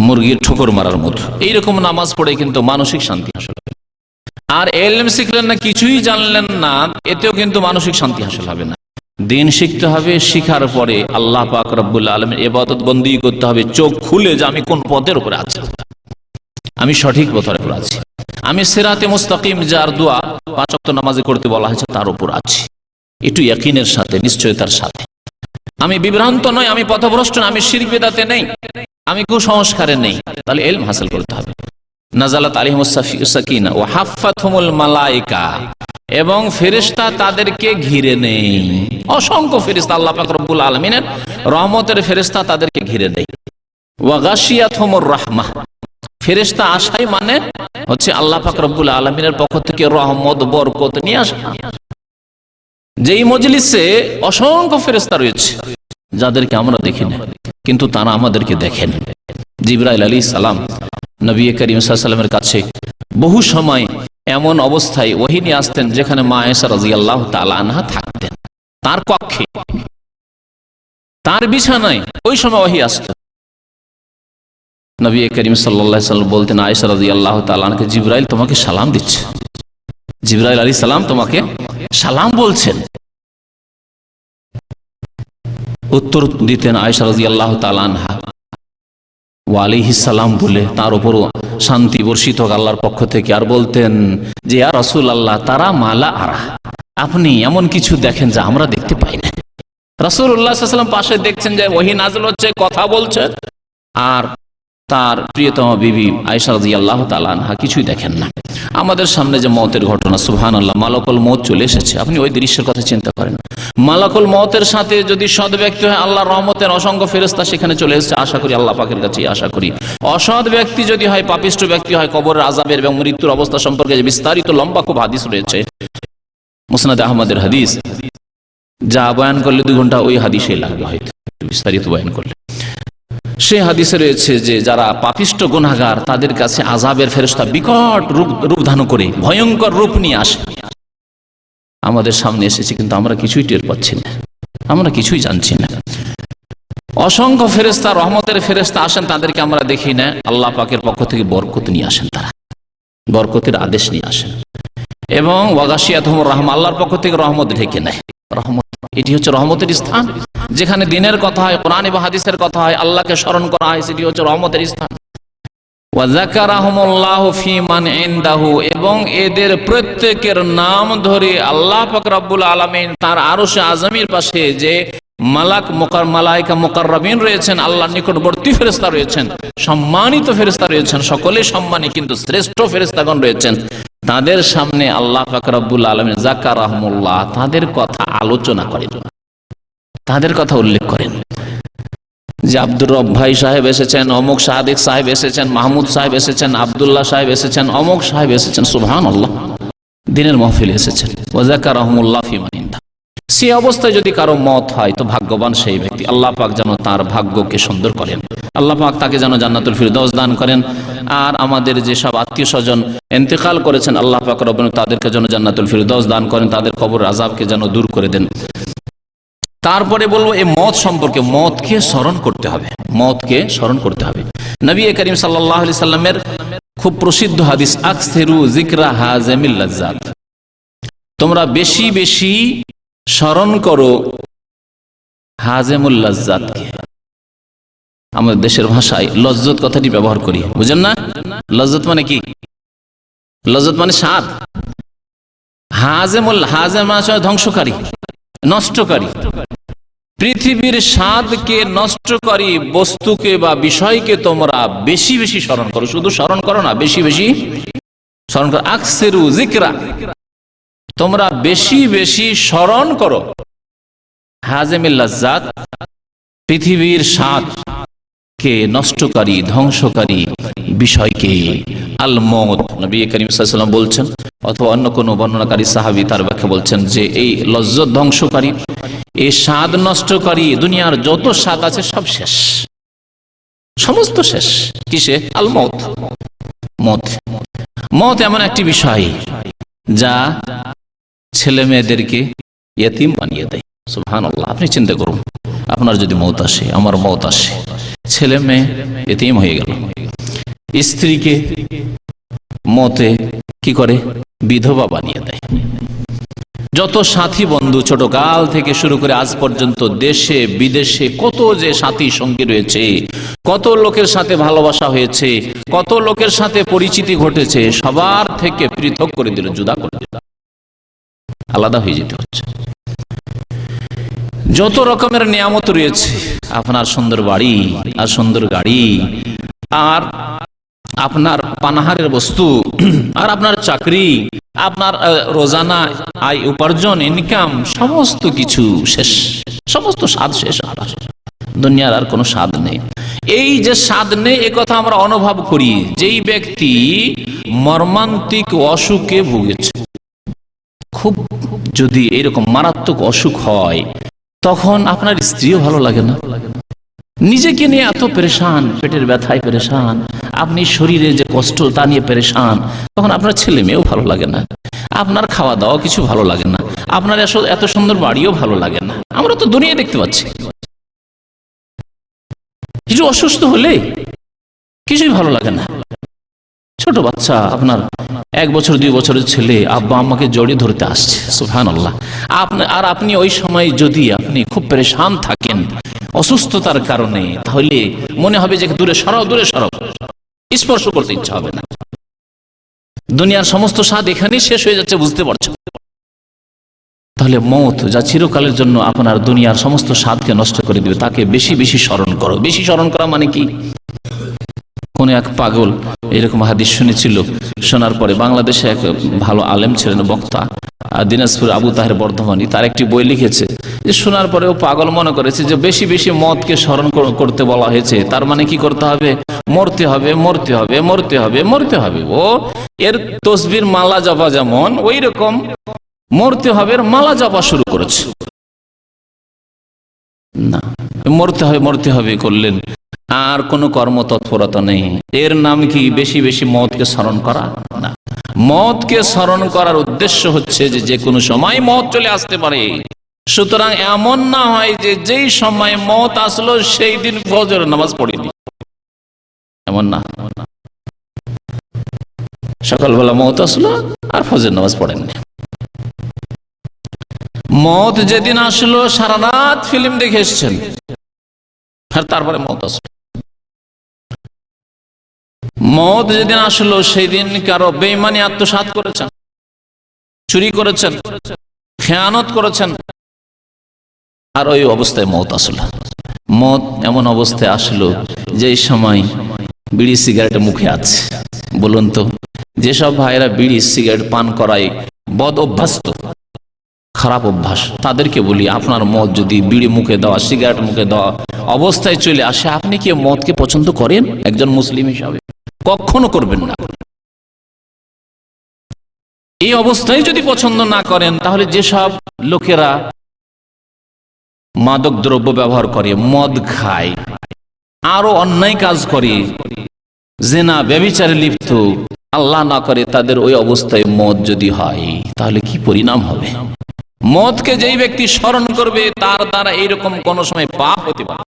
মুরগির ঠোকর মারার মতো, এইরকম নামাজ পড়ে কিন্তু মানসিক শান্তি হাসিল হবে। আর ইলম শিখলেন না, কিছুই জানলেন না, এতেও কিন্তু মানসিক শান্তি হাসিল হবে না। দিন শিখতে হবে, শিখার পরে আল্লাহ পাক রব্বুল আলামিন ইবাদত বন্দি করতে হবে, চোখ খুলে যে আমি কোন পথের উপরে আছি, আমি সঠিক পথের উপর আছি, আমি সিরাতে মুস্তাকিম, যার দোয়া 5 ওয়াক্ত নামাজে করতে বলা হয়েছে, তার উপর আছি, একটু ইয়াকিনের সাথে, নিশ্চয়তার সাথে। আমি বিভ্রান্ত নই, আমি পথভ্রষ্ট নই, আমি শিরক বিদআতে নেই, আমি কুসংস্কারে নেই। তাহলে ইলম হাসিল করতে হবে। নাজালাত আলাইহিমুস সাকিনা ওয়া হাফফাতহুমুল মালায়েকা, এবং ফেরেশতা তাদেরকে ঘিরে নেই। অসংখ্য ফেরেশতা, আল্লাহ পাক রব্বুল আলামিনের রহমতের ফেরেশতা তাদেরকে ঘিরে নেই। ওয়া গাশিয়াতহুমুর রাহমাহ, ফেরেশতা আসাই মানে হচ্ছে আল্লাহ পাক রব্বুল আলামিনের পক্ষ থেকে রহমত বরকত নিয়ে আসা। যেই মজলিসে অসংখ্য ফেরেশতা রয়েছে যাদেরকে আমরা দেখি না, কিন্তু তারা আমাদেরকে দেখেন। জিবরাইল আলাইহিস সালাম নবী করিম সাল্লাল্লাহু আলাইহি ওয়াসাল্লামের কাছে বহু সময় এমন অবস্থায় ওহী নিয়ে আসতেন যেখানে মা আয়েশা রাদিয়াল্লাহু তাআলা আনহা থাকতেন, তার কক্ষে, তার বিছানায় ওই সময় ওহী আসতো। নবী করিম সাল্লাল্লাহু আলাইহি ওয়াসাল্লাম বলতেন আয়েশা রাদিয়াল্লাহু তাআলা আনহাকে, জিবরাইল তোমাকে সালাম দিচ্ছে, জিবরাইল আলাইহিস সালাম তোমাকে সালাম বলছেন। উত্তর দিতেন আয়েশা রাদিয়াল্লাহু তাআলা আনহা ওয়া আলাইহিস সালাম বলে, তার উপরও শান্তি বর্ষিত হোক আল্লাহর পক্ষ থেকে, আর বলতেন যে ইয়া রাসূলুল্লাহ তারা মালা আরা, আপনি এমন কিছু দেখেন যা আমরা দেখতে পাই না। রাসূলুল্লাহ সাল্লাল্লাহু আলাইহি ওয়াসাল্লাম পাশে দেখছেন যে ওহী নাযিল হচ্ছে, কথা বলছে, আর তার প্রিয়তমা বিবি আয়েশা রাদিয়াল্লাহু তাআলা আনহা কিছুই দেখেন না। আমাদের সামনে যে মওতের ঘটনা, সুবহানাল্লাহ, মালাকুল মওত চলে এসেছে, আপনি ওই দৃশ্যের কথা চিন্তা করেন। মালাকুল মওতের সাথে যদি সৎ ব্যক্তি হয়, আল্লাহর রহমতের অসংখ্য ফেরেশতা সেখানে চলে এসেছে, আশা করি আল্লাহ পাকের কাছে আশা করি। অসৎ ব্যক্তি যদি হয়, পাপিষ্ঠ ব্যক্তি হয়, কবরের আযাবের এবং মৃত্যুর অবস্থা সম্পর্কে যে বিস্তারিত লম্বা খুব হাদিস রয়েছে, মুসনাদে আহমদের হাদিস, যা বয়ান করলে 2 ঘন্টা ওই হাদিসেই লাগবে হয়তো বিস্তারিত বয়ান করলে। সে হাদিসে রয়েছে যে যারা পাপিষ্ঠ গুনাহগার তাদের কাছে আযাবের ফেরেশতা বিকট রূপ ধারণ করে ভয়ঙ্কর রূপ নিয়ে আসে, আমাদের সামনে এসেছে, কিন্তু আমরা কিছুই টের পাচ্ছি না, আমরা কিছুই জানছি না। অসংখ্য ফেরেশতা, রহমতের ফেরেশতা আসেন, তাদেরকে আমরা দেখি না। আল্লাহ পাকের পক্ষ থেকে বরকত নিয়ে আসেন, তারা বরকতের আদেশ নিয়ে আসেন, এবং ওয়া গাশিয়াতহুমুর রাহমা, আল্লাহর পক্ষ থেকে রহমত ঢেকে নেয়। রহমত, এটি হচ্ছে রহমতের স্থান। যেখানে দিনের কথা হয়, কোরআন এবং হাদিসের কথা হয়, আল্লাহকে স্মরণ করা হয়, সেটি হচ্ছে রহমতের স্থান। ওয়া যাকারাহুমুল্লাহু ফী মান ইনদাহু, এবং এদের প্রত্যেকের নাম ধরে আল্লাহ পাক রব্বুল আলামিন তার আরশে আযমের পাশে যে মালায়েকা মুকাররাবিন রয়েছেন, আল্লাহর নিকটবর্তী ফেরেশতা রয়েছেন, সম্মানিত ফেরেশতা রয়েছেন, সকলেই সম্মানী কিন্তু শ্রেষ্ঠ ফেরেশতাগণ রয়েছেন, তাদের সামনে আল্লাহ পাক রব্বুল আলামিন যাকারাহুমুল্লাহ, তাদের কথা আলোচনা করেন, তাদের কথা উল্লেখ করেন। যে আব্দুর রব ভাই সাহেব এসেছেন, অমুক সাদিক সাহেব এসেছেন, মাহমুদ সাহেব এসেছেন, আব্দুল্লাহ সাহেব এসেছেন, অমুক সাহেব এসেছেন, সুবহানাল্লাহ, দিনের মাহফিল এসেছেন। ওয়া যাকারাহুমুল্লাহ ফী মান ইনদাহু, সে অবস্থায় যদি কারো মত হয় তো ভাগ্যবান সেই ব্যক্তি। আল্লাহ পাক যেন তার ভাগ্যকে সুন্দর করেন, আল্লাহ পাক তাকে যেন জান্নাতুল ফিরদৌস দান করেন। আর আমাদের যে সব আত্মীয় স্বজন ইন্তেকাল করেছেন, আল্লাহ পাক রব্বুল তাদেরকে যেন জান্নাতুল ফিরদৌস দান করেন, তাদের কবরের আযাবকে যেন দূর করে দেন। তারপরে বলবো এই মত সম্পর্কে, মতকে স্মরণ করতে হবে, মতকে স্মরণ করতে হবে। নবী করিম সাল্লাল্লাহু আলাইহি সাল্লামের খুব প্রসিদ্ধ হাদিস, আকসিরু যিকরা হাযিমিল লাজ্জাত, তোমরা বেশি বেশি স্মরণ করো হাযিমুল লাজ্জাতকে। আমাদের দেশের ভাষায় লজ্জত কথাটি ব্যবহার করি, বুঝেন না? লজ্জত মানে কি? লজ্জত মানে স্বাদ। হাযিম মানে ধ্বংসকারী, নষ্টকারী। পৃথিবীর স্বাদকে নষ্টকারী বস্তুকে বা বিষয়কে তোমরা বেশি বেশি স্মরণ করো, শুধু স্মরণ করো না, বেশি বেশি স্মরণ করো। আকসিরু যিকরা, তোমরা বেশি বেশি স্মরণ করো হাযিমিল লাজ্জাত, পৃথিবীর স্বাদকে নষ্টকারী, ধ্বংসকারী বিষয়কে। আল মউত, নবী করিম সাল্লাল্লাহু আলাইহি ওয়াসাল্লাম বলছেন, অথবা অন্য কোন বর্ণনাকারী সাহাবী তার ব্যাখ্যা বলছেন যে এই লজ্জত ধ্বংসকারী, এই স্বাদ নষ্টকারী, দুনিয়ার যত স্বাদ আছে সব শেষ, সমস্ত শেষ। কিসে? আল মউত। মত, মত এমন একটি বিষয় যা ছেলে মেয়েদেরকে ইয়েতিম বানিয়ে দেয়। সুবহানাল্লাহ, আপনি চিন্তা করুন, আপনার যদি মওত আসে, আমার মওত আসে, ছেলে মেয়ে ইয়েতিম হয়ে গেল। স্ত্রীকে মতে কি করে? বিধবা বানিয়ে দেয়। যত সাথী বন্ধু ছোট কাল থেকে শুরু করে আজ পর্যন্ত দেশে বিদেশে কত যে সাথী সঙ্গী রয়েছে, কত লোকের সাথে ভালোবাসা হয়েছে, কত লোকের সাথে পরিচিতি ঘটেছে, সবার থেকে পৃথক করে দিল, জুদা করে দিল, আলাদা হয়ে যেতে হচ্ছে। যত রকমের নিয়ামত রয়েছে, আপনার সুন্দর বাড়ি আর সুন্দর গাড়ি, আর আপনার পানাহারের বস্তু, আর আপনার চাকরি, আপনার রোজানা আয় উপার্জন, ইনকাম, সমস্ত কিছু শেষ, সমস্ত স্বাদ শেষ। দুনিয়ার আর কোনো স্বাদ নেই। এই যে স্বাদ নেই এ কথা আমরা অনুভব করি যেই ব্যক্তি মর্মান্তিক অসুখে ভুগেছে। খুব যদি এরকম মারাত্মক অসুখ হয় তখন আপনার স্ত্রীও ভালো লাগে না, নিজেকে নিয়ে এত পেরেশান, পেটের ব্যথায় পেরেশান, আপনি শরীরে যে কষ্ট তা নিয়ে পেরেশান, তখন আপনার ছেলে মেয়েও ভালো লাগে না, আপনার খাওয়া দাওয়া কিছু ভালো লাগে না, আপনার এত সুন্দর বাড়িও ভালো লাগে না। আমরা তো দুনিয়া দেখতে পাচ্ছি, কিছু অসুস্থ হলে কিছুই ভালো লাগে না। ছোট বাচ্চা আপনার 1 বছর 2 বছরের ছেলে আব্বা আম্মাকে জড়িয়ে ধরতে আসছে, সুবহানাল্লাহ। আর আপনি ওই সময় যদি আপনি খুব পেরেশান থাকেন অসুস্থতার কারণে, তাহলে মনে হবে যে দূরে সরাও, দূরে সরাও, স্পর্শ করতে ইচ্ছা হবে না। দুনিয়ার সমস্ত স্বাদ এখানেই শেষ হয়ে যাচ্ছে, বুঝতে পারছেন? তাহলে মওত যা চিরকালের জন্য আপনার দুনিয়ার সমস্ত স্বাদকে নষ্ট করে দিবে, তাকে বেশি বেশি স্মরণ করো। বেশি স্মরণ করা মানে কি? কোন এক পাগল এরকম হাদিস শুনেছিল, শোনার পরে বাংলাদেশে এক ভালো আলেম ছিলেন, বক্তা, দিনাজপুর আবু তাহের বর্ধমানী, তার একটি বই লিখেছে যে শোনার পরে ও পাগল মনে করেছে যে বেশি বেশি মদকে স্মরণ করতে বলা হয়েছে, তার মানে কি করতে হবে? মরতে হবে, মরতে হবে, মরতে হবে, মরতে হবে। ও এর তসবির মালা জপা যেমন ওই রকম মরতে হবে মালা জপা শুরু করেছে। না, মরতে হবে মরতে হবে করলেন, আর কোনো কর্মতৎপরতা নেই। এর নাম কি বেশি বেশি মওতকে স্মরণ করা? না, মওতকে স্মরণ করার উদ্দেশ্য হচ্ছে যে কোনো সময় মওত চলে আসতে পারে। সুতরাং এমন না হয় যে যেই সময় মওত আসলো সেই দিন ফজরের নামাজ পড়িনি, এমন না। সকালবেলা মওত আসলো আর ফজরের নামাজ পড়েননি। মওত যেদিন আসলো সারা রাত ফিল্ম দেখে এসেছেন, আর তারপরে মওত আসলো। মওত যেদিন আসলো সেই দিন কারো বেঈমানি আত্মসাৎ করেছেন, চুরি করেছেন, খেয়ানত করেছেন, আর ওই অবস্থায় মওত আসলো। মওত এমন অবস্থায় আসলো যে সময় বিড়ি সিগারেট মুখে আছে। বলুন তো, যেসব ভাইরা বিড়ি সিগারেট পান করায় বদ অভ্যস্ত, খারাপ অভ্যাস, তাদেরকে বলি আপনার মদ যদি বিড়ি মুখে দেওয়া, সিগারেট মুখে দেওয়া অবস্থায় চলে আসে, আপনি কি মদকে পছন্দ করেন? একজন মুসলিম হিসাবে কখনো করবেন না। এই অবস্থায় যদি পছন্দ না করেন, তাহলে যেসব লোকেরা মাদক দ্রব্য ব্যবহার করে, মদ খায়, আরো অন্যায় কাজ করে, জেনা ব্যভিচারে লিপ্ত, আল্লাহ না করে তাদের ওই অবস্থায় মদ যদি হয়, তাহলে কি পরিণাম হবে? মদকে যেই ব্যক্তি স্মরণ করবে তার দ্বারা এইরকম কোন সময় পাপ হতে পারে।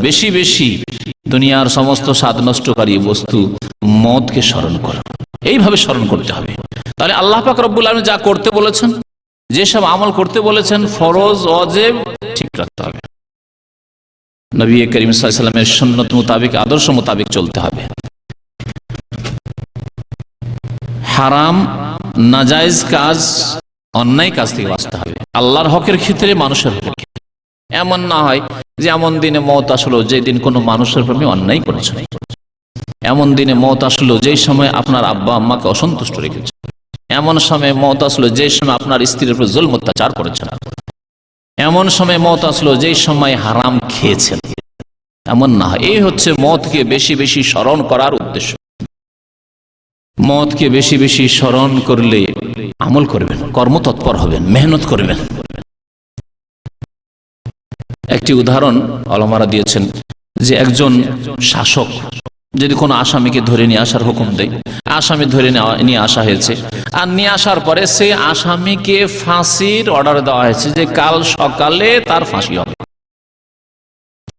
বেশি বেশি দুনিয়ার সমস্ত স্বাদ নষ্টকারী বস্তু মদকে স্মরণ করো, এইভাবে স্মরণ করতে হবে। তাহলে আল্লাহ পাক রব্বুল আলামিন যা করতে বলেছেন, যেসব আমল করতে বলেছেন, ফরজ ওয়াজিব ঠিক রাখতে হবে। নবী করিম সাল্লাল্লাহু আলাইহি ওয়াসাল্লামের সুন্নাত মোতাবেক, আদর্শ মোতাবেক চলতে হবে। হারাম, নাজায়েজ কাজ, অন্যায় কাজ থেকে বাঁচতে হবে। আল্লাহর হকের ক্ষেত্রে, মানুষের হকের ক্ষেত্রে। এমন না হয় যে এমন দিনে মওত আসলো যে দিন কোনো মানুষের প্রতি অন্যায় করেছেন, এমন দিনে মওত আসলো যেই সময় আপনার আব্বা আম্মাকে অসন্তুষ্ট রেখেছে, এমন সময় মওত আসলো যেই সময় আপনার স্ত্রীর উপর জুলম অত্যাচার করেছেন, এমন সময় মওত আসলো যেই সময় হারাম খেয়েছেন। এমন না হয়। এই হচ্ছে মওতকে বেশি বেশি স্মরণ করার উদ্দেশ্য। মওতকে বেশি বেশি স্মরণ করলে আমল করবেন, কর্মতৎপর হবেন, মেহনত করবেন। একটি উদাহরণ ওলামারা দিয়েছেন যে একজন শাসক যদি কোনো আসামিকে ধরে নিয়ে আসার হুকুম দেয়, আসামি ধরে নিয়ে আসা হয়েছে, আর নিয়ে আসার পরে সেই আসামিকে ফাঁসির অর্ডার দেওয়া হয়েছে যে কাল সকালে তার ফাঁসি হবে,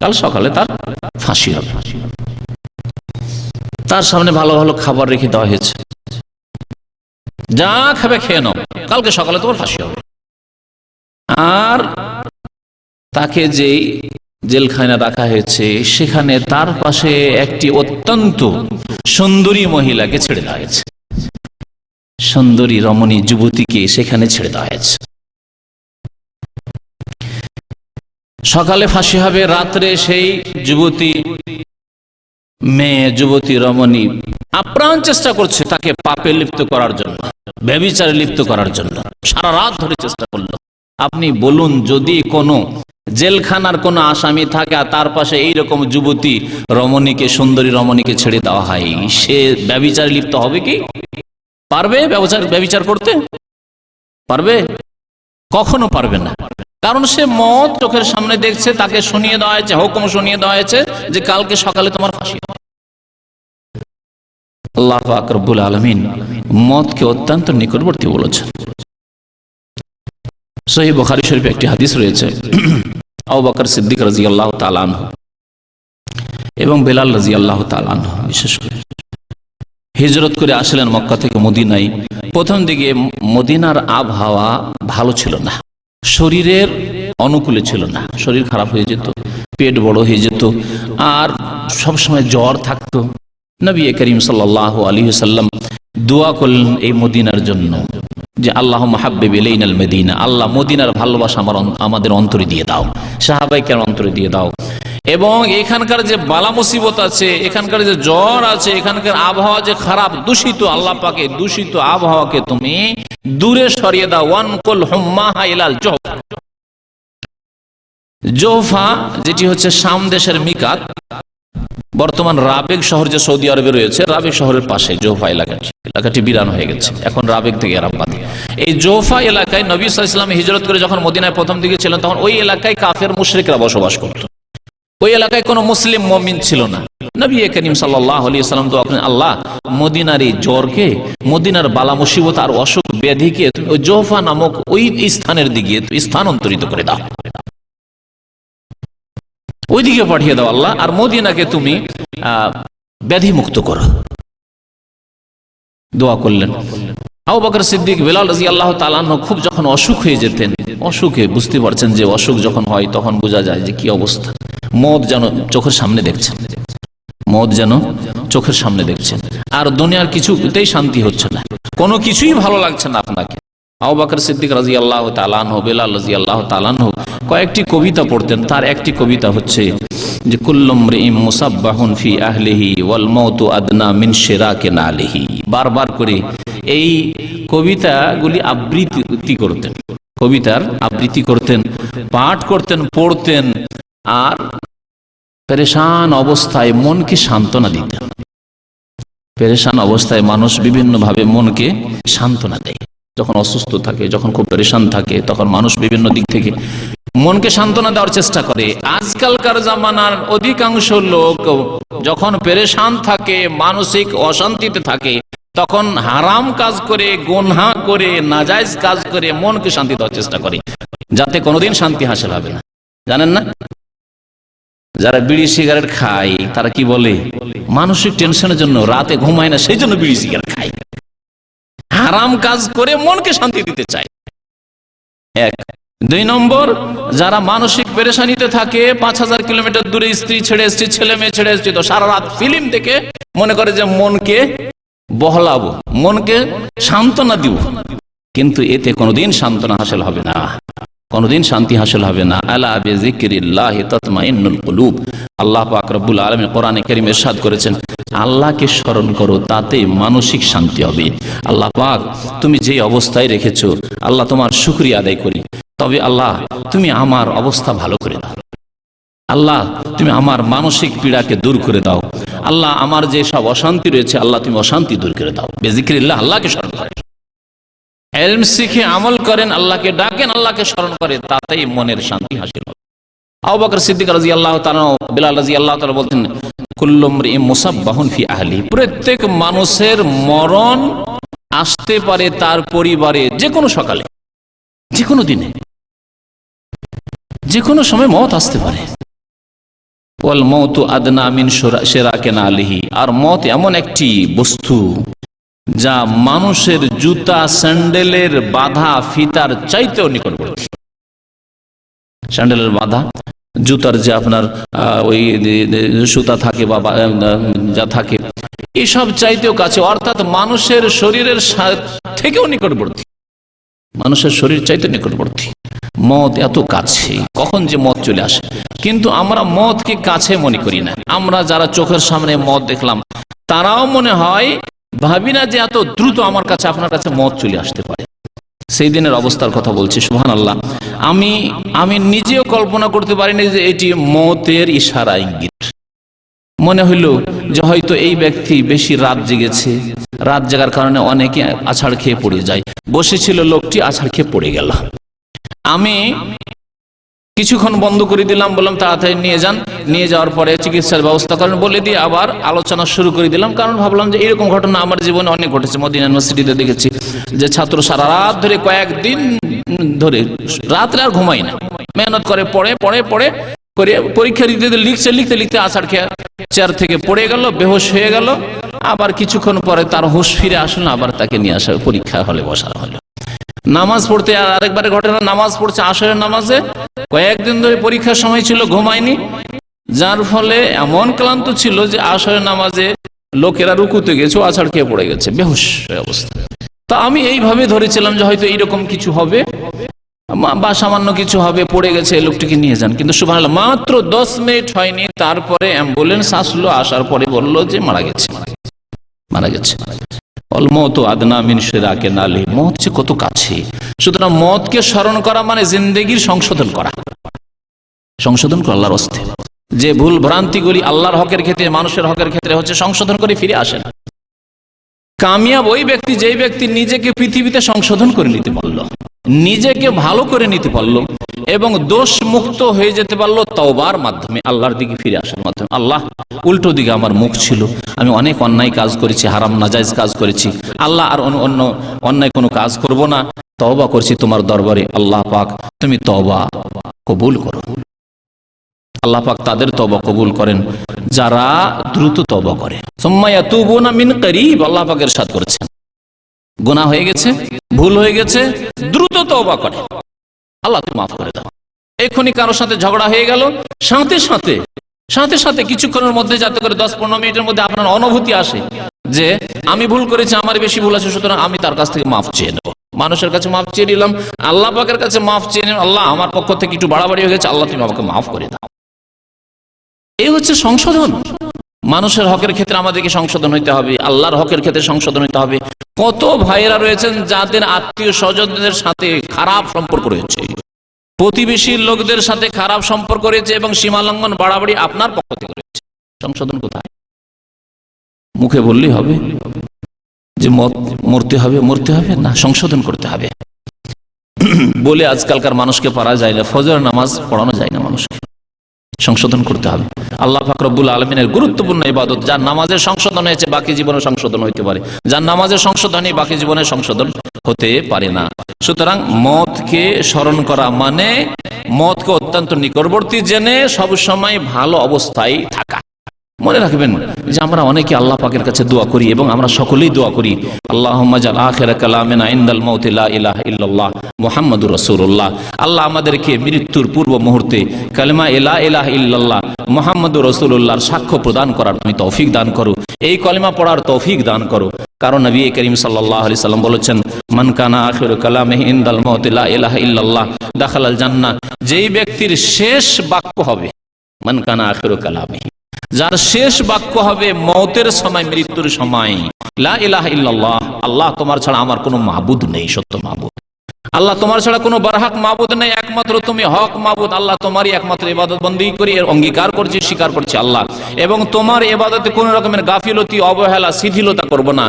কাল সকালে তার ফাঁসি হবে। তার সামনে ভালো ভালো খাবার রেখে দেওয়া হয়েছে, যা খাবে খেয়ে নাও, কালকে সকালে তোমার ফাঁসি হবে। আর তাকে যেই জেলখানায় রাখা হয়েছে সেখানে তার পাশে একটি অত্যন্ত সুন্দরী মহিলাকে ছেড়ে দেওয়া হয়েছে, সুন্দরী রমণী যুবতীকে সেখানে ছেড়ে দেওয়া হয়েছে। সকালে ফাঁসি হবে, রাত্রে সেই যুবতী মেয়ে, যুবতী রমণী আপ্রাণ চেষ্টা করছে তাকে পাপে লিপ্ত করার জন্য, ব্যভিচারে লিপ্ত করার জন্য, সারা রাত ধরে চেষ্টা করলো। আপনি বলুন, যদি কোনো জেলখানার কোন আসামি থাকে আর তার পাশে এইরকম যুবতী রমণীকে, সুন্দরী রমণীকে ছেড়ে দেওয়া হয়, সে ব্যভিচারে লিপ্ত হবে কি? পারবে ব্যভিচার করতে? পারবে? কখনো পারবে না। কারণ সে মত চোখের সামনে দেখছে, তাকে শুনিয়ে দেওয়া হয়েছে, হুকুম শুনিয়ে দেওয়া হয়েছে যে কালকে সকালে তোমার ফাঁসি। আল্লাহ পাক রব্বুল আলামিন মতকে অত্যন্ত নিকটবর্তী বলেছেন। সহিহ বুখারী শরীফে একটি হাদিস রয়েছে, আবু বকর সিদ্দিক রাদিয়াল্লাহু তাআলা আনহু এবং বেলাল রাদিয়াল্লাহু তাআলা আনহু বিশেষ করে হিজরত করে আসলেন মক্কা থেকে মদিনায়। প্রথম দিকে মদিনার আবহাওয়া ভালো ছিল না, শরীরের অনুকূলে ছিল না, শরীর খারাপ হয়ে যেত, পেট বড় হয়ে যেত, আর সবসময় জ্বর থাকতো। নবী করিম সাল্লাল্লাহু আলাইহি ওয়াসাল্লাম দোয়া করলেন এই মদিনার জন্য যে আল্লাহুম্মা হাব্বিব ইলাইনাল মদিনা, আল্লাহ মদিনার ভালোবাসা আমাদের অন্তরে দিয়ে দাও, সাহাবাইকের অন্তরে দিয়ে দাও। এবং এখানকার যে বালা মুসিবত আছে, এখানকার যে জ্বর আছে, এখানকার আবহাওয়া যে খারাপ, দূষিত, আল্লাহ পাকে দূষিত আবহাওয়াকে তুমি দূরে সরিয়ে দাও। ওয়ানকুল হুম্মাহা ইলাল জোহফা, জোহফা যেটি হচ্ছে শাম দেশের মিকাত, বর্তমান রাবেগ শহর যে সৌদি আরবে রয়েছে, রাবেগ শহরের পাশে জোহফা এলাকাটি বিরান হয়ে গেছে, এখন রাবেগ থেকে আরামবাদ। এই জোহফা এলাকায় নবী সাল্লাল্লাহু আলাইহি ওয়াসাল্লাম হিজরত করে যখন মদিনায় প্রথম দিকে ছিলেন, তখন ওই এলাকায় কাফের মুশরিকরা বসবাস করত। ওই এলাকায় কোনো মুসলিম মুমিন ছিল না। নবী করিম সাল্লাল্লাহু আলাইহি ওয়াসাল্লাম তো আপনি আল্লাহ মদিনার এই জ্বরকে, মদিনার বালা মুসিবত আর অসুখ ব্যাধিকে ওই জোহফা নামক ওই স্থানের দিকে স্থানান্তরিত করে দাও, ওইদিকে পাঠিয়ে দাও আল্লাহ, আর মদিনাকে তুমি ব্যাধি মুক্ত করো। দোয়া করলেন। আবু বকর সিদ্দিক, বেলাল রাদিয়াল্লাহু তাআলা আনহু খুব যখন অসুখ হয়ে যেতেন, অসুখে বুঝতে পারছেন যে অসুখ যখন হয় তখন বোঝা যায় যে কি অবস্থা, মদ যেন চোখের সামনে দেখছেন, মদ যেন চোখের সামনে দেখছেন, আর দুনিয়ার কিছুতেই শান্তি হচ্ছে না, কোনো কিছুই ভালো লাগছে না আপনাকে। আবু বকর সিদ্দিক রাদিয়াল্লাহু তাআলা আনহু, বেলাল রাদিয়াল্লাহু তাআলা আনহু কয়েকটি কবিতা পড়তেন। তার একটি কবিতা হচ্ছে যে কুল্লু মরিইম মুসাব্বাহুন ফি আহলিহি ওয়াল মাউতু আদনা মিন শিরাকি নালিহি। বারবার করে এই কবিতাগুলি আবৃত্তি করতেন, কবিতার আবৃত্তি করতেন, পাঠ করতেন, পড়তেন, আর পেরেশান অবস্থায় মনকে সান্ত্বনা দিতেন। পেরেশান অবস্থায় মানুষ বিভিন্ন ভাবে মনকে সান্ত্বনা দেয়। যখন অসুস্থ থাকে, যখন খুব পেরেশান থাকে, তখন মানুষ বিভিন্ন দিক থেকে মনকে সান্ত্বনা দেওয়ার চেষ্টা করে। আজকালকার জামানার অধিকাংশ লোক যখন পেরেশান থাকে, মানসিক অশান্তিতে থাকে, তখন হারাম কাজ করে, গুনাহ করে, নাজায়েজ কাজ করে মনকে শান্তি দেওয়ার চেষ্টা করে, যাতে কোনোদিন শান্তি হাসিল হবে না। জানেন না, যারা বিড়ি সিগারেট খায় তারা কি বলে, মানসিক টেনশনের জন্য রাতে ঘুমায় না, সেই জন্য বিড়ি সিগারেট খায়, হারাম কাজ করে মনকে শান্তি দিতে চায়। এক। দুই নম্বর, যারা মানসিক পেরেশানিতে থাকে, 5000 কিলোমিটার দূরে স্ত্রী ছেড়ে এসছে, ছেলে মেয়ে ছেড়ে এসছে, তো সারা রাত ফিল্ম দেখে মনে করে যে মনকে বহলাবো, মনকে সান্ত্বনা দিব, কিন্তু এতে কোনোদিন সান্ত্বনা হাসিল হবে না, কোনোদিন শান্তি হাসিল হবে না। আলা বিযিকরিল্লাহি তাতমাইন্নুল কুলুব। আল্লাহ পাক রব্বুল আলামিন কোরআনে কারীমে ইরশাদ করেছেন, আল্লাহকে স্মরণ করো, তাতে মানসিক শান্তি হবে। আল্লাহ পাক তুমি যে অবস্থায় রেখেছো, আল্লাহ তোমার শুকরিয়া আদায় করি। তবে আল্লাহ তুমি আমার অবস্থা ভালো করে দাও, আল্লাহ তুমি আমার মানসিক পীড়াকে দূর করে দাও, আল্লাহ আমার যে সব অশান্তি রয়েছে, আল্লাহ তুমি অশান্তি দূর করে দাও। বিযিকরিল্লাহ, আল্লাহকে স্মরণ করেন, ইলম শিখে আমল করেন, আল্লাহকে ডাকেন, আল্লাহকে স্মরণ করেন, তাতেই মনের শান্তি হাসিল হবে। আবু বকর সিদ্দিক রাদিয়াল্লাহু তাআলা, বেলাল রাদিয়াল্লাহু তাআলা বলতেন, কুল্লু মরিইম মুসাব্বাহুন ফি আহলি। প্রত্যেক মানুষের মরণ আসতে পারে তার পরিবারে যে কোনো সকালে, যে কোনো দিনে, যে কোনো সময় মওত আসতে পারে। ওয়াল মাউতু আদনা মিন শিরাকি নালিহি। আর মওত এমন একটি বস্তু যা মানুষের জুতা স্যান্ডেলের বাধা ফিতার চাইতেও নিকটবর্তী। স্যান্ডেলের বাধা, জুতার যে আপনার ওই সুতা থাকে বা যা থাকে, এসব চাইতেও কাছে, অর্থাৎ মানুষের শরীরের থেকেও নিকটবর্তী, মানুষের শরীর চাইতে নিকটবর্তী। মত এত কাছে, কখন যে মত চলে আসে, কিন্তু আমরা মতকে কাছে মনে করি না। আমরা যারা চোখের সামনে মত দেখলাম, তারাও মনে হয় ভাবি না যে এত দ্রুত আমার কাছে, আপনার কাছে মত চলে আসতে পারে। সেই দিনের অবস্থার কথা বলছি। সুবহানাল্লাহ। আমি নিজেও কল্পনা করতে পারিনি যে এটি মওতের ইশারা, ইঙ্গিত। মনে হইল যে হয়তো এই ব্যক্তি বেশি রাত জেগেছে, রাত জাগার কারণে অনেকে আছাড় খেয়ে পড়ে যায়। বসেছিল লোকটি, আছাড় খেয়ে পড়ে গেল। আমি কিছুক্ষণ বন্ধ করে দিলাম, বললাম তাড়াতাড়ি নিয়ে যান। নিয়ে যাওয়ার পরে চিকিৎসার ব্যবস্থা করেন বলে দিয়ে আবার আলোচনা শুরু করে দিলাম। কারণ ভাবলাম যে এরকম ঘটনা আমার জীবনে অনেক ঘটেছে। মদিনা ইউনিভার্সিটিতে দেখেছি যে ছাত্র সারা রাত ধরে, কয়েকদিন ধরে রাত্রে আর ঘুমাই না, মেহনত করে, পড়ে করে পরীক্ষা লিখতে লিখতে আছাড় খেয়ে চেয়ার থেকে পড়ে গেল, বেহুশ হয়ে গেল। আবার কিছুক্ষণ পরে তার হুঁশ ফিরে আসলো, আবার তাকে নিয়ে আসা পরীক্ষা হলে বসানো হলো। নামাজ পড়তে আরেকবারে ঘটনা, নামাজ পড়ছে আসরের নামাজে, কয়েকদিন ধরে পরীক্ষার সময় ছিল, ঘুমায়নি, যার ফলে এমন ক্লান্ত ছিল যে আসরের নামাজে লোকেরা রুকুতে গেছে, আছাড় খেয়ে পড়ে গেছে, বেহুশ অবস্থা। তা আমি এইভাবে ধরেছিলাম যে হয়তো এইরকম কিছু হবে বা সামান্য কিছু হবে, পড়ে গেছে, লোকটিকে নিয়ে যান। কিন্তু সুবহানাল্লাহ, মাত্র 10 মিনিট হয়নি, তারপরে অ্যাম্বুলেন্স আসলো, আসার পরে বললো যে মারা গেছে। অলমত আদনা মিন শিরাকে নালি, মত যে কত কাছে। সুতরাং মতকে স্মরণ করা মানে জিন্দেগির সংশোধন করা আল্লাহর হস্তে। যে ভুল ভ্রান্তিগুলি আল্লাহর হকের ক্ষেত্রে, মানুষের হকের ক্ষেত্রে হচ্ছে, সংশোধন করে ফিরে আসেন। কামিয়াব ওই ব্যক্তি, যেই ব্যক্তি নিজেকে পৃথিবীতে সংশোধন করে নিতে পারলো, নিজেকে ভালো করে নিতে পারলো এবং দোষ মুক্ত হয়ে যেতে পারলো তওবার মাধ্যমে, আল্লাহর দিকে ফিরে আসার মাধ্যমে। আল্লাহ, উল্টো দিকে আমার মুখ ছিল, আমি অনেক অন্যায় কাজ করেছি, হারাম নাজায়েজ কাজ করেছি, আল্লাহ আর অন্য অন্যায় কোনো কাজ করব না, তওবা করছি তোমার দরবারে, আল্লাহ পাক তুমি তওবা কবুল করো। আল্লাহ পাক তাদের তওবা কবুল করেন যারা দ্রুত তওবা করে। সুম্মা ইয়াতুবুনা মিন করিব, আল্লাহ পাক ইরশাদ করেছেন, গুনাহ হয়ে গেছে, ভুল হয়ে গেছে, দ্রুত তওবা করে, আল্লাহ তুমি মাফ করে দাও। এক্ষুনি কারোর সাথে ঝগড়া হয়ে গেল, সাথে সাথে কিছুক্ষণের মধ্যে, যাতে করে 10-15 মিনিটের মধ্যে আপনার অনুভূতি আসে যে আমি ভুল করেছি, আমার বেশি ভুল আছে, সুতরাং আমি তার কাছ থেকে মাফ চেয়ে নেব। মানুষের কাছে মাফ চেয়ে নিলাম, আল্লাহ পাকের কাছে মাফ চেয়ে নিলাম, আল্লাহ আমার পক্ষ থেকে একটু বাড়াবাড়ি হয়ে গেছে, আল্লাহ তুমি আমাকে মাফ করে দাও। এই হচ্ছে সংশোধন। মানুষের হকের ক্ষেত্রে আমাদেরকে সংশোধন হইতে হবে, আল্লাহর হকের ক্ষেত্রে সংশোধন হইতে হবে। কত ভাইরা রয়েছেন যাদের আত্মীয় স্বজনদের সাথে খারাপ সম্পর্ক রয়েছে, প্রতিবেশীর লোকদের সাথে খারাপ সম্পর্ক রয়েছে এবং সীমালঙ্ঘন, বাড়াবাড়ি আপনার পক্ষ থেকে রয়েছে। সংশোধন কোথায়? মুখে বললেই হবে যে মরতে হবে না, সংশোধন করতে হবে। বলে আজকালকার মানুষকে পারা যায় না, ফজর নামাজ পড়ানো যায় না, মানুষকে সংশোধন করতে হবে। আল্লাহ পাক রব্বুল আলামিনের গুরুত্বপূর্ণ ইবাদত, যার নামাজের সংশোধন হয়েছে বাকি জীবনে সংশোধন হতে পারে, যার নামাজের সংশোধন নেই বাকি জীবনে সংশোধন হতে পারে না। সুতরাং মতকে স্মরণ করা মানে মতকে অত্যন্ত নিকটবর্তী জেনে সবসময় ভালো অবস্থায় থাকা। মনে রাখবেন যে আমরা অনেকে আল্লাহ পাকের কাছে দোয়া করি এবং আমরা সকলেই দোয়া করি, আল্লাহুম্মা জাল আখিরা কালামিনা ইনদাল মাউতি লা ইলাহা ইল্লাল্লাহ মুহাম্মাদুর রাসূলুল্লাহ। আল্লাহ আমাদেরকে মৃত্যুর পূর্ব মুহূর্তে কালেমা লা ইলাহা ইল্লাল্লাহ মুহাম্মাদুর রাসূলুল্লাহর সাক্ষ্য প্রদান করার তুমি তৌফিক দান করো, এই কলেমা পড়ার তৌফিক দান করো। কারণ নবী করিম সাল্লাল্লাহু আলাইহি সাল্লাম বলেছেন, মান কানা আখিরু কালামিহি ইনদাল মাউতি লা ইলাহা ইল্লাল্লাহ দাখালাল জান্নাহ। যেই ব্যক্তির শেষ বাক্য হবে, মান কানা আখিরু কালামিহি, যার শেষ বাক্য হবে মওতের সময়, মৃত্যুর সময়, লা ইলাহা ইল্লাল্লাহ, আল্লাহ তোমার ছাড়া আমার কোনো মাবুদ নেই, সত্য মাবুদ, আল্লাহ তোমার ছাড়া কোনো বারহাক মাবুদ নেই, একমাত্র তুমি হক মাবুদ, আল্লাহ তোমারই একমাত্র ইবাদত বন্দী করি, এর অঙ্গীকার করছি, স্বীকার করছি আল্লাহ, এবং তোমার ইবাদতে কোনো রকমের গাফিলতি, অবহেলা, শিথিলতা করব না,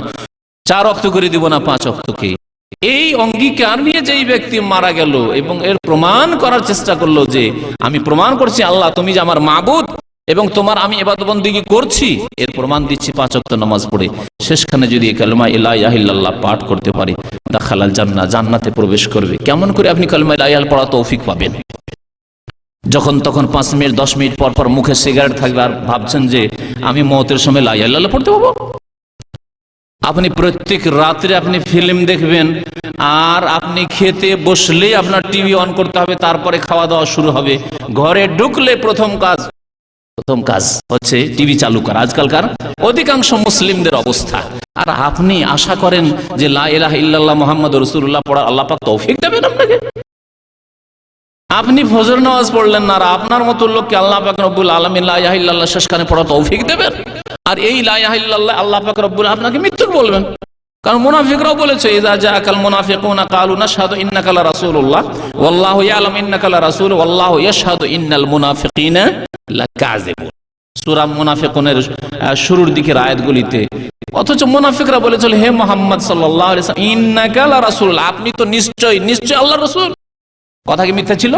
4 ওয়াক্ত করে দিব না 5 ওয়াক্তকে। এই অঙ্গীকার নিয়ে যেই ব্যক্তি মারা গেল এবং এর প্রমাণ করার চেষ্টা করলো যে আমি প্রমাণ করছি আল্লাহ তুমি যে আমার মাবুদ এবং তোমার আমি ইবাদত বন্দেগী করছি, এর প্রমাণ দিচ্ছি 5 ওয়াক্ত নামাজ পড়ে, শেষখানে যদি কালেমা লা ইলাহা ইল্লাল্লাহ পাঠ করতে পারে, দাখালাল জান্নাহ, জান্নাতে প্রবেশ করবে। কেমন করে আপনি কালেমা লা ইলাহা পড়া তৌফিক পাবেন? যখন তখন 5 মিনিট 10 মিনিট পর পর মুখে সিগারেট থাকবে আর ভাবছেন যে আমি মওতের সময় লা ইলাহা ইল্লাল্লাহ পড়তে পাবো। আপনি প্রত্যেক রাত্রে আপনি ফিল্ম দেখবেন আর আপনি খেতে বসলেই আপনার টিভি অন করতে হবে, তারপরে খাওয়া দাওয়া শুরু হবে। ঘরে ঢুকলে প্রথম কাজ হচ্ছে টিভি চালু করা, আজকালকার অধিকাংশ মুসলিমদের অবস্থা। আর আপনি আশা করেন যে লা ইলাহা ইল্লাল্লাহ মুহাম্মাদুর রাসূলুল্লাহ পড়ার আল্লাহ পাক তৌফিক দেবেন আপনাকে। আপনি ফজর নামাজ পড়লেন না, আর আপনার মতো লোককে আল্লাহ পাক রব্বুল আলামিন লা ইলাহা ইল্লাল্লাহ শেষখানে পড়া তৌফিক দেবেন। আর এই লা ইলাহা ইল্লাল্লাহ আল্লাহ পাক রব্বুল আপনাকে মৃত্যুর বলবেন, কারণ মুনাফিকরাও বলেছে ইযা জাআকাল মুনাফিকুনা ক্বালু নাশহাদু ইন্নাকা লা রাসূলুল্লাহ ওয়াল্লাহু ইয়ালামু ইন্নাকা লা রাসূল ওয়াল্লাহু ইয়াশহাদু ইন্নাল মুনাফিকিনা লাকাযিবুন। সূরা মুনাফিকুনের শুরুর দিকের আয়াতগুলিতে। অথচ মুনাফিকরা বলেছিল হে মুহাম্মদ সাল্লাল্লাহু আলাইহি ওয়াসাল্লাম ইন্নাকা লা রাসূল, আপনি তো নিশ্চয় আল্লাহর রাসূল। কথা কি মিথ্যা ছিল?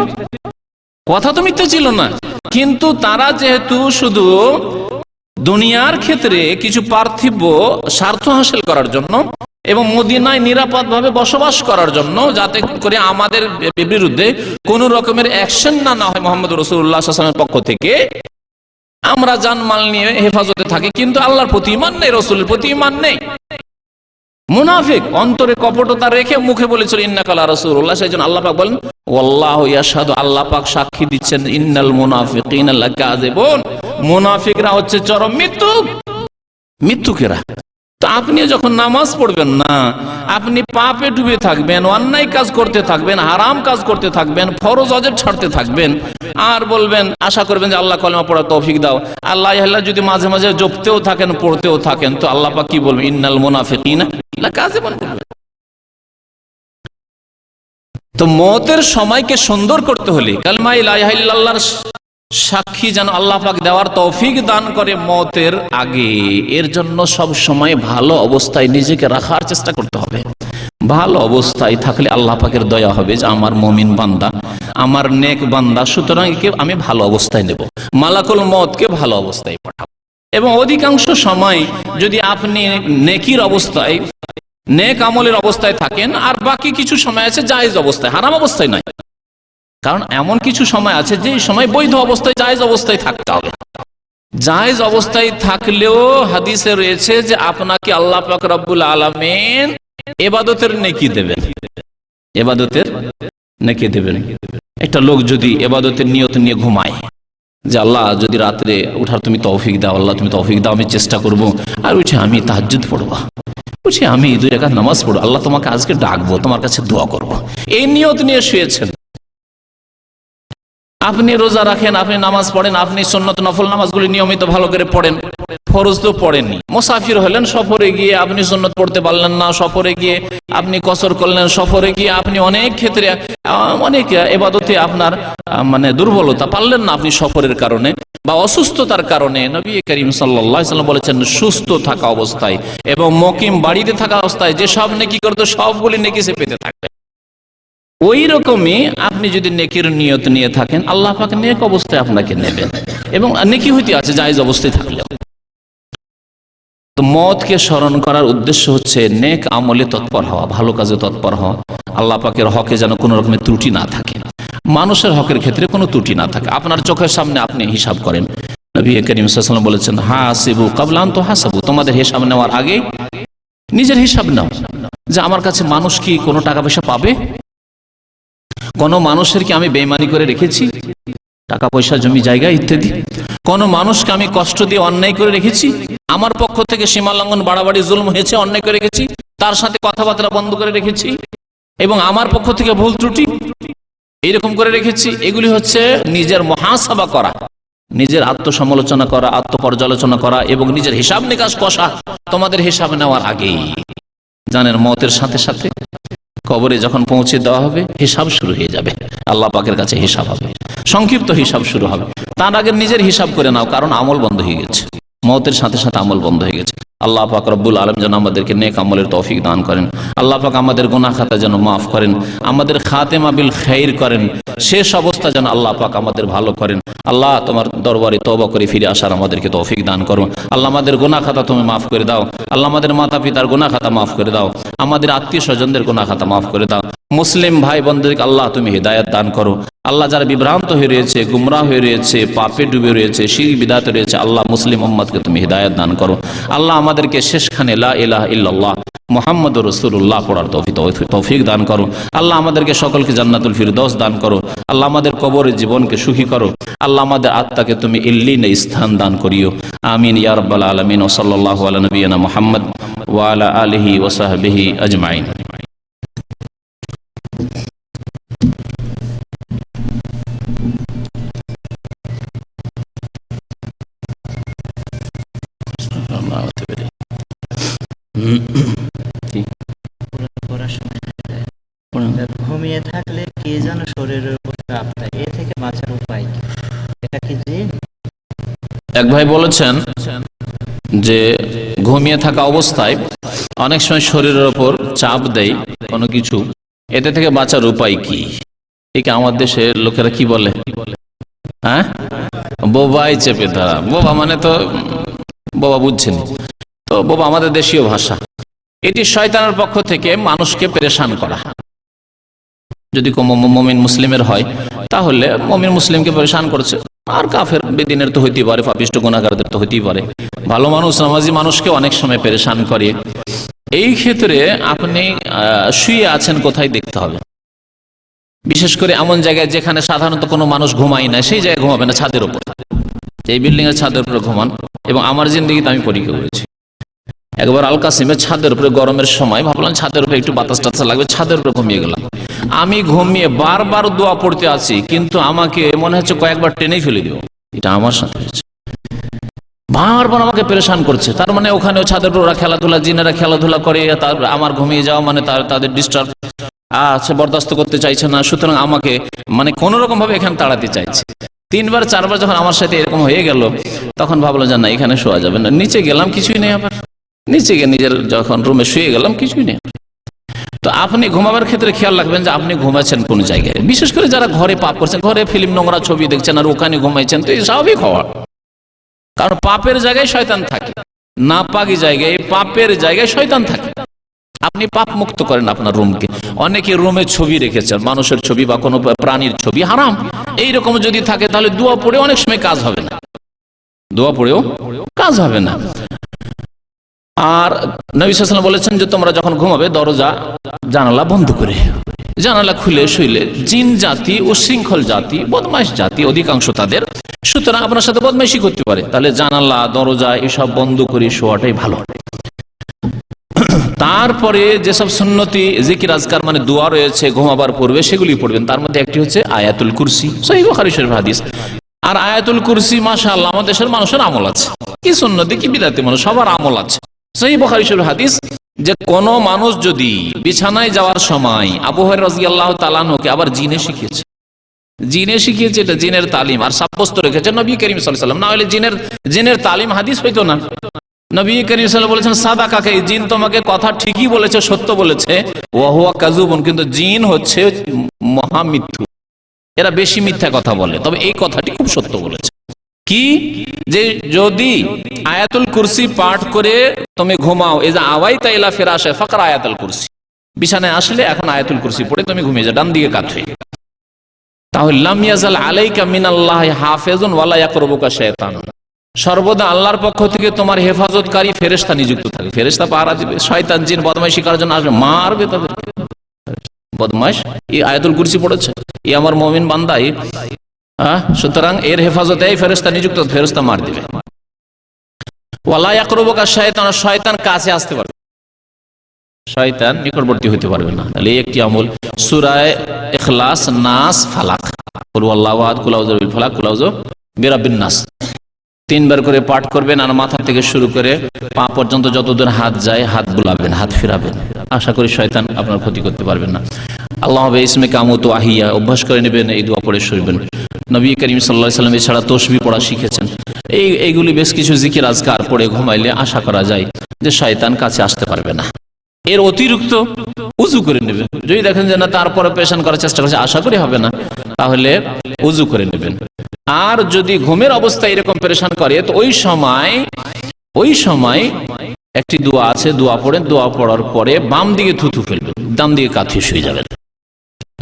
কথা তো মিথ্যা ছিল না, কিন্তু তারা যেহেতু শুধু দুনিয়ার ক্ষেত্রে কিছু পার্থিব স্বার্থ হাসিল করার জন্য এবং মদিনায় নিরাপদভাবে বসবাস করার জন্য, যাতে করে আমাদের বিরুদ্ধে কোন রকমের অ্যাকশন না হয় মুহাম্মদ রাসূলুল্লাহ সাল্লাল্লাহু আলাইহি ওয়াসাল্লামের পক্ষ থেকে, আমরা জানমাল নিয়ে হেফাজতে থাকি, কিন্তু আল্লাহর প্রতি ঈমান নেই, রাসূলের প্রতি ঈমান নেই। মুনাফিক অন্তরে কপটতা রেখে মুখে বলেছিল ইন্নাকা লা রাসূলুল্লাহ। সেজন্য আল্লাহ পাক বলেন ওয়াল্লাহু ইয়াশহাদু, আল্লাহ পাক সাক্ষী দিচ্ছেন, ইন্নাল মুনাফিকিনা লাকাযিবুন, মুনাফিকরা হচ্ছে চরম মিথ্যুকেরা। তো আপনি যখন নামাজ পড়বেন না, আপনি পাপে ডুবে থাকবেন, অন্যায় কাজ করতে থাকবেন, হারাম কাজ করতে থাকবেন, ফরজ ওয়াজিব ছাড়তে থাকবেন, আর বলবেন আশা করবেন যে আল্লাহ কলেমা পড়ার তৌফিক দাও, আল্লাহ যদি মাঝে মাঝে জপতেও থাকেন, পড়তেও থাকেন, তো আল্লাহ পাক কি বলবেন ইন্নাল মুনাফিকিনা লাকাযিবুন। তো মওতের সময়কে সুন্দর করতে হলে কালিমা লা ইলাহা ইল্লাল্লাহর সাক্ষী যেন আল্লাহ পাক দেওয়ার তৌফিক দান করে মওতের আগে, এর জন্য সব সময় ভালো অবস্থায় নিজেকে রাখার চেষ্টা করতে হবে। ভালো অবস্থায় থাকলে আল্লাহ পাকের দয়া হবে যে আমার মুমিন বান্দা, আমার নেক বান্দা, সুতরাং একে আমি ভালো অবস্থায় নেব, মালাকুল মওতকে ভালো অবস্থায় পাঠাবো। এবং অধিকাংশ সময় যদি আপনি নেকির অবস্থায়, নেক আমলের অবস্থায় থাকেন, আর বাকি কিছু সময় আছে জায়েজ অবস্থায়, হারাম অবস্থায় নাই। কারণ এমন কিছু সময় আছে যে সময় বৈধ অবস্থায়, জায়েজ অবস্থায় থাকতে হবে। জায়েজ অবস্থায় থাকলেও হাদিসে রয়েছে যে আপনাকে আল্লাহ পাক রব্বুল আলামিন ইবাদতের নেকি দেবেন, ইবাদতের নেকি দেবেন। একটা লোক যদি ইবাদতের নিয়ত নিয়ে ঘুমায় যে আল্লাহ যদি রাত্রে উঠার তুমি তৌফিক দাও, আল্লাহ তুমি তৌফিক দাও, আমি চেষ্টা করব, আর উঠে আমি তাহাজ্জুদ পড়বো, উঠে আমি 2 রাকাত নামাজ পড়বো, আল্লাহ তোমাকে আজকে ডাকবো, তোমার কাছে দোয়া করব, এই নিয়ত নিয়ে শুয়েছেন। আপনি রোজা রাখেন, আপনি নামাজ পড়েন, আপনি সুন্নত নফল নামাজগুলি নিয়মিত ভালো করে পড়েন, ফরজ তো পড়েননি। মুসাফির হলেন, সফরে গিয়ে আপনি সুন্নত পড়তে পারলেন না, সফরে গিয়ে আপনি কসর করলেন, সফরে গিয়ে আপনি অনেক ক্ষেত্রে অনেক ইবাদতে আপনার দুর্বলতা পারলেন না আপনি সফরের কারণে বা অসুস্থতার কারণে। নবী করিম সাল্লাল্লাহু আলাইহি ওয়াসাল্লাম বলেছেন সুস্থ থাকা অবস্থায় এবং মুকিম বাড়িতে থাকা অবস্থায় যে সব নেকি করতে, সবগুলি নেকি সে পেতে থাকবে। ওই রকমই আপনি যদি নেকির নিয়ত নিয়ে থাকেন, আল্লাহ পাক নেক অবস্থায় আপনাকে নেবেন, এবং নেকি হইতে আছে জায়েজ অবস্থায় থাকলেও। তো মওতকে স্মরণ করার উদ্দেশ্য হচ্ছে নেক আমলে তৎপর হওয়া, ভালো কাজে তৎপর হওয়া, আল্লাহ পাকের হকে যেন কোনো রকমের ত্রুটি না থাকে, মানুষের হকের ক্ষেত্রে কোনো ত্রুটি না থাকে। আপনার চোখের সামনে আপনি হিসাব করেন, নবী করিম সাল্লাল্লাহু আলাইহি ওয়াসাল্লাম বলেছেন হাসিবু ক্বাবলা আন তুহাসাবু, তোমাদের হিসাব নেওয়ার আগে নিজের হিসাব নাও, যে আমার কাছে মানুষ কি কোনো টাকা পয়সা পাবে, কোন মানুষের কি আমি বেঈমানি করে রেখেছি, টাকা পয়সা জমি জায়গা ইত্যাদি, কোন মানুষকে আমি কষ্ট দিয়ে অন্যায় করে রেখেছি, আমার পক্ষ থেকে সীমা লঙ্ঘন, বাড়াবাড়ি, জুলম হয়েছে, অন্যায় করে রেখেছি, তার সাথে কথাবার্তা বন্ধ করে রেখেছি, এবং আমার পক্ষ থেকে ভুল ত্রুটি এইরকম করে রেখেছি। এগুলি হচ্ছে নিজের মুহাসাবা করা, নিজের আত্মসমালোচনা করা, আত্মপর্যালোচনা করা, এবং নিজের হিসাব নিকাশ কষা তোমাদের হিসাব নেওয়ার আগেই। জানেন মওতের সাথে সাথে কবরে যখন পৌঁছে দেওয়া হবে, হিসাব শুরু হয়ে যাবে, আল্লাহ পাকের কাছে হিসাব হবে, সংক্ষিপ্ত হিসাব শুরু হবে। তার আগে নিজের হিসাব করে নাও, কারণ আমল বন্ধ হয়ে গেছে, মওতের সাথে সাথে আমল বন্ধ হয়ে গেছে। আল্লাহ পাক রব্বুল আলামিন যেন আমাদেরকে নেক আমলের তৌফিক দান করেন, আল্লাহ পাক আমাদের গুনাহ খাতা যেন মাফ করেন, আমাদের খাতেমা বিল খাইর করেন, শেষ অবস্থা যেন আল্লাহ পাক আমাদের ভালো করেন। আল্লাহ তোমার দরবারে তওবা করে ফিরে আসার আমাদেরকে তৌফিক দান করো। আল্লাহ আমাদের গুনাহ খাতা তুমি মাফ করে দাও, আল্লাহ আমাদের মাতা পিতার গুনাহ খাতা মাফ করে দাও, আমাদের আত্মীয় স্বজনদের গুনাহ খাতা মাফ করে দাও। মুসলিম ভাই বোনদেরকে আল্লাহ তুমি হিদায়াত দান করো। আল্লাহ যারা বিভ্রান্ত হয়ে রয়েছে, গুমরাহ হয়ে রয়েছে, পাপে ডুবে রয়েছে, শিরক বিদআত রয়েছে, আল্লাহ মুসলিম উম্মতকে তুমি হিদায়াত দান করো। আল্লাহ আমাদেরকে শেষখানে লা ইলাহা ইল্লাল্লাহ মুহাম্মাদুর রাসূলুল্লাহ পড়ার তৌফিক দান করো। আল্লাহ আমাদেরকে সকলকে জান্নাতুল ফিরদৌস দান করো। আল্লাহ আমাদের কবরের জীবনকে সুখী করো। আল্লাহ আমাদের আত্মাকে তুমি ইল্লিনে স্থান দান করিও। আমিন ইয়া রাব্বাল আলামিন। ওয়া সাল্লাল্লাহু আলা নবিয়িনা মুহাম্মদ ওয়া আলা আলিহি ওয়া সাহবিহি আজমাইন। ঠিক কে যেন শরীরের উপর চাপ দেয়, এ থেকে বাঁচার উপায় কি? এটা কি জিন? এক ভাই বলেছেন যে ঘুমিয়ে থাকা অবস্থায় অনেক সময় শরীরের ওপর চাপ দেয় কোনো কিছু, এতে থেকে বাঁচার উপায় কি? ঠিক আমার দেশের লোকেরা কি বলে, হ্যাঁ, বোবাই চেপে ধরা। বোবা মানে তো বোবা বুঝছেন, তো বোবা আমাদের দেশীয় ভাষা। এটি শয়তানের পক্ষ থেকে মানুষকে পেরেশান করা। যদি কোনো মুমিন মুসলিমের হয় তাহলে মুমিন মুসলিমকে পেরেশান করছে, আর কাফের বেদিনের তো হইতেই পারে, পাপিষ্ট গুনাহগারদের তো হইতেই পারে। ভালো মানুষ নামাজি মানুষকে অনেক সময় পেরেশান করে। এই ক্ষেত্রে আপনি শুয়ে আছেন কোথায় দেখতে হবে, বিশেষ করে এমন জায়গায় যেখানে সাধারণত কোনো মানুষ ঘুমায় না, সেই জায়গায় ঘুমাবে না, ছাদের উপর। এই বিল্ডিং এর ছাদের উপরে ঘুমান। এবং আমার জিন্দেগিতে আমি পরীক্ষা করেছি, একবার আল কাসিমের ছাদের উপরে গরমের সময় ভাবলাম ছাদের উপরে একটু বাতাস টাতাস লাগবে, ছাদের উপরে ঘুমিয়ে গেলাম। আমি ঘুমিয়ে বারবার দোয়া পড়তে আছি, কিন্তু আমাকে মনে হচ্ছে কয়েকবার টেনেই ফেলে দিব। এটা আমার সাথে হয়েছে, বারবার আমাকে পেরেশান করছে। তার মানে ওখানে ছাদের উপর ওরা খেলাধুলা, জিনেরা খেলাধুলা করে, তার আমার ঘুমিয়ে যাওয়া মানে তাদের ডিস্টার্ব আছে, বরদাস্ত করতে চাইছে না, সুতরাং আমাকে মানে কোন রকম ভাবে এখানে তাড়াতে চাইছে। 3বার 4বার যখন আমার সাথে এরকম হয়ে গেল, তখন ভাবলাম যে না, এখানে শোয়া যাবে না। নিচে গেলাম, কিছুই নেই। আবার নিচে গিয়ে নিজের যখন রুমে শুয়ে গেলাম, কিছুই নেই। তো আপনি ঘুমাবার ক্ষেত্রে খেয়াল রাখবেন যে আপনি ঘুমাচ্ছেন কোন জায়গায়। বিশেষ করে যারা ঘরে পাপ করছেন, ঘরে ফিল্ম নোংরা ছবি দেখছেন আর ওখানে ঘুমাইছেন, তো এই স্বাভাবিক হওয়া। কারণ পাপের জায়গায় শয়তান থাকে, নাপাকি জায়গায়, পাপের জায়গায় শয়তান থাকে। আপনি পাপ মুক্ত করেন আপনার রুমকে। অনেকে রুমে ছবি রেখেছেন, মানুষের ছবি বা কোনো প্রাণীর ছবি, হারাম। এইরকম যদি থাকে তাহলে দোয়া পড়ে অনেক সময় কাজ হবে না, দোয়া পড়েও কাজ হবে না। আর নবী সাল্লাল্লাহু আলাইহি ওয়াসাল্লাম বলেছেন যে তোমরা যখন ঘুমাবে দরজা জানালা বন্ধ করে, জানালা খুলে শুইলে জিন জাতি ও শৃঙ্খল জাতি, বদমাইশ জাতি অধিকাংশ তাদের, সুতরাং আপনার সাথে বদমাইশি করতে পারে। তাহলে জানালা দরজা এসব বন্ধ করে শোয়াটাই ভালো। তারপরে যেসব সুন্নতি জিকির আজকার মানে দোয়া রয়েছে ঘুমাবার পূর্বে, সেগুলি পড়বেন। তার মধ্যে একটি হচ্ছে আয়াতুল কুরসি, সহিহ বুখারী শরীফ হাদিস। আর আয়াতুল কুরসি মাশাআল্লাহ আমাদের দেশের মানুষের আমল আছে, কি সুন্নতি কি বিদআতি মানুষ সবার আমল আছে। সহিহ বুখারী শরীফ হাদিস যে কোন মানুষ যদি বিছানায় যাওয়ার সময়, আবু হুরায়রা রাদিয়াল্লাহু তাআলা আনহুকে আবার জিনে শিখিয়েছে, এটা জিনের তালিম আর সাব্যস্ত রেখেছে নবী করিম সাল্লাল্লাহু আলাইহি ওয়াসাল্লাম। না হলে জিনের তালিম হাদিস হইতো না। নবী করিম সাল্লাল্লাহু আলাইহি ওয়াসাল্লাম বলেছেন সাদাকাকে, জিন তোমাকে কথা ঠিকই বলেছে, সত্য বলেছে, ওয়া হুয়া কাযুবুন, কিন্তু জিন হচ্ছে মহামিথ্যু, এরা বেশি মিথ্যা কথা বলে। তবে এই কথাটি খুব সত্য বলেছে, কি যে যদি আয়াতুল কুরসি পাঠ করে তুমি ঘুমাও, এই যে আওয়াইতা ইলা ফিরাশে ফাকরা আয়াতুল কুরসি, বিছানায় আসলে এখন আয়াতুল কুরসি পড়ে তুমি ঘুমিয়ে যাও ডান দিকে কাত হয়ে, তাহলে লাম ইয়াজাল আলাইকা মিনাল্লাহি হাফিজুন ওয়ালা ইয়াকরুবুকা শাইতান, সর্বদা আল্লাহর পক্ষ থেকে তোমার হেফাজতকারী ফেরেশতা নিযুক্ত থাকে। ফেরেশতা পাহারা দিবে, শয়তান জিন বদমাইশি করার জন্য আসবে, মারবে তাদের। বদমাইশ এই আয়াতুল কুরসি পড়েছে, এই আমার মুমিন বান্দা, সুতরাং এর হেফাজতে এই ফেরেশতা নিযুক্ত, ফেরেশতা মার দিবে। ওয়ালা ইয়াকরুবুকা শাইতান, শয়তান কাছে আসতে পারবে, শয়তান নিকটবর্তী হতে পারবে না। তাহলে একটি আমল সূরা ইখলাস, নাস, ফালাক, কুল ওয়াল্লাহু আহাদ, কুল আউযু বিল ফালাক, কুল আউযু বিরাব্বিন নাস 3বার করে পাঠ করবেন। আর মাথা থেকে শুরু করে পা পর্যন্ত যতদূর হাত যায় হাত বুলাবেন, হাত ফিরাবেন। আশা করি শয়তান আপনার ক্ষতি করতে পারবেন না। আল্লাহ ইসমে কামুত আহিয়া অভ্যাস করে নেবেন, এই দোয়া পড়ে শুনবেন। নবী করিম সাল্লাল্লাহু আলাইহি ওয়াসাল্লাম এছাড়া তাসবিহ পড়া শিখেছেন। এইগুলি বেশ কিছু জিকির আজকার পড়ে ঘুমাইলে আশা করা যায় যে শয়তান কাছে আসতে পারবে না। এর অতিরিক্ত উজু করে নেবেন। যদি দেখেন যে না তারপরে পেরেশান করার চেষ্টা করছে, আশা করি হবে না, তাহলে উজু করে নেবেন। আর যদি ঘুমের অবস্থায় এরকম পেরেশান করে, তো ওই সময় একটি দোয়া আছে, দোয়া পড়েন। দোয়া পড়ার পরে বাম দিকে থুথু ফেলবেন, ডান দিকে কাঁথি শুয়ে যাবেন।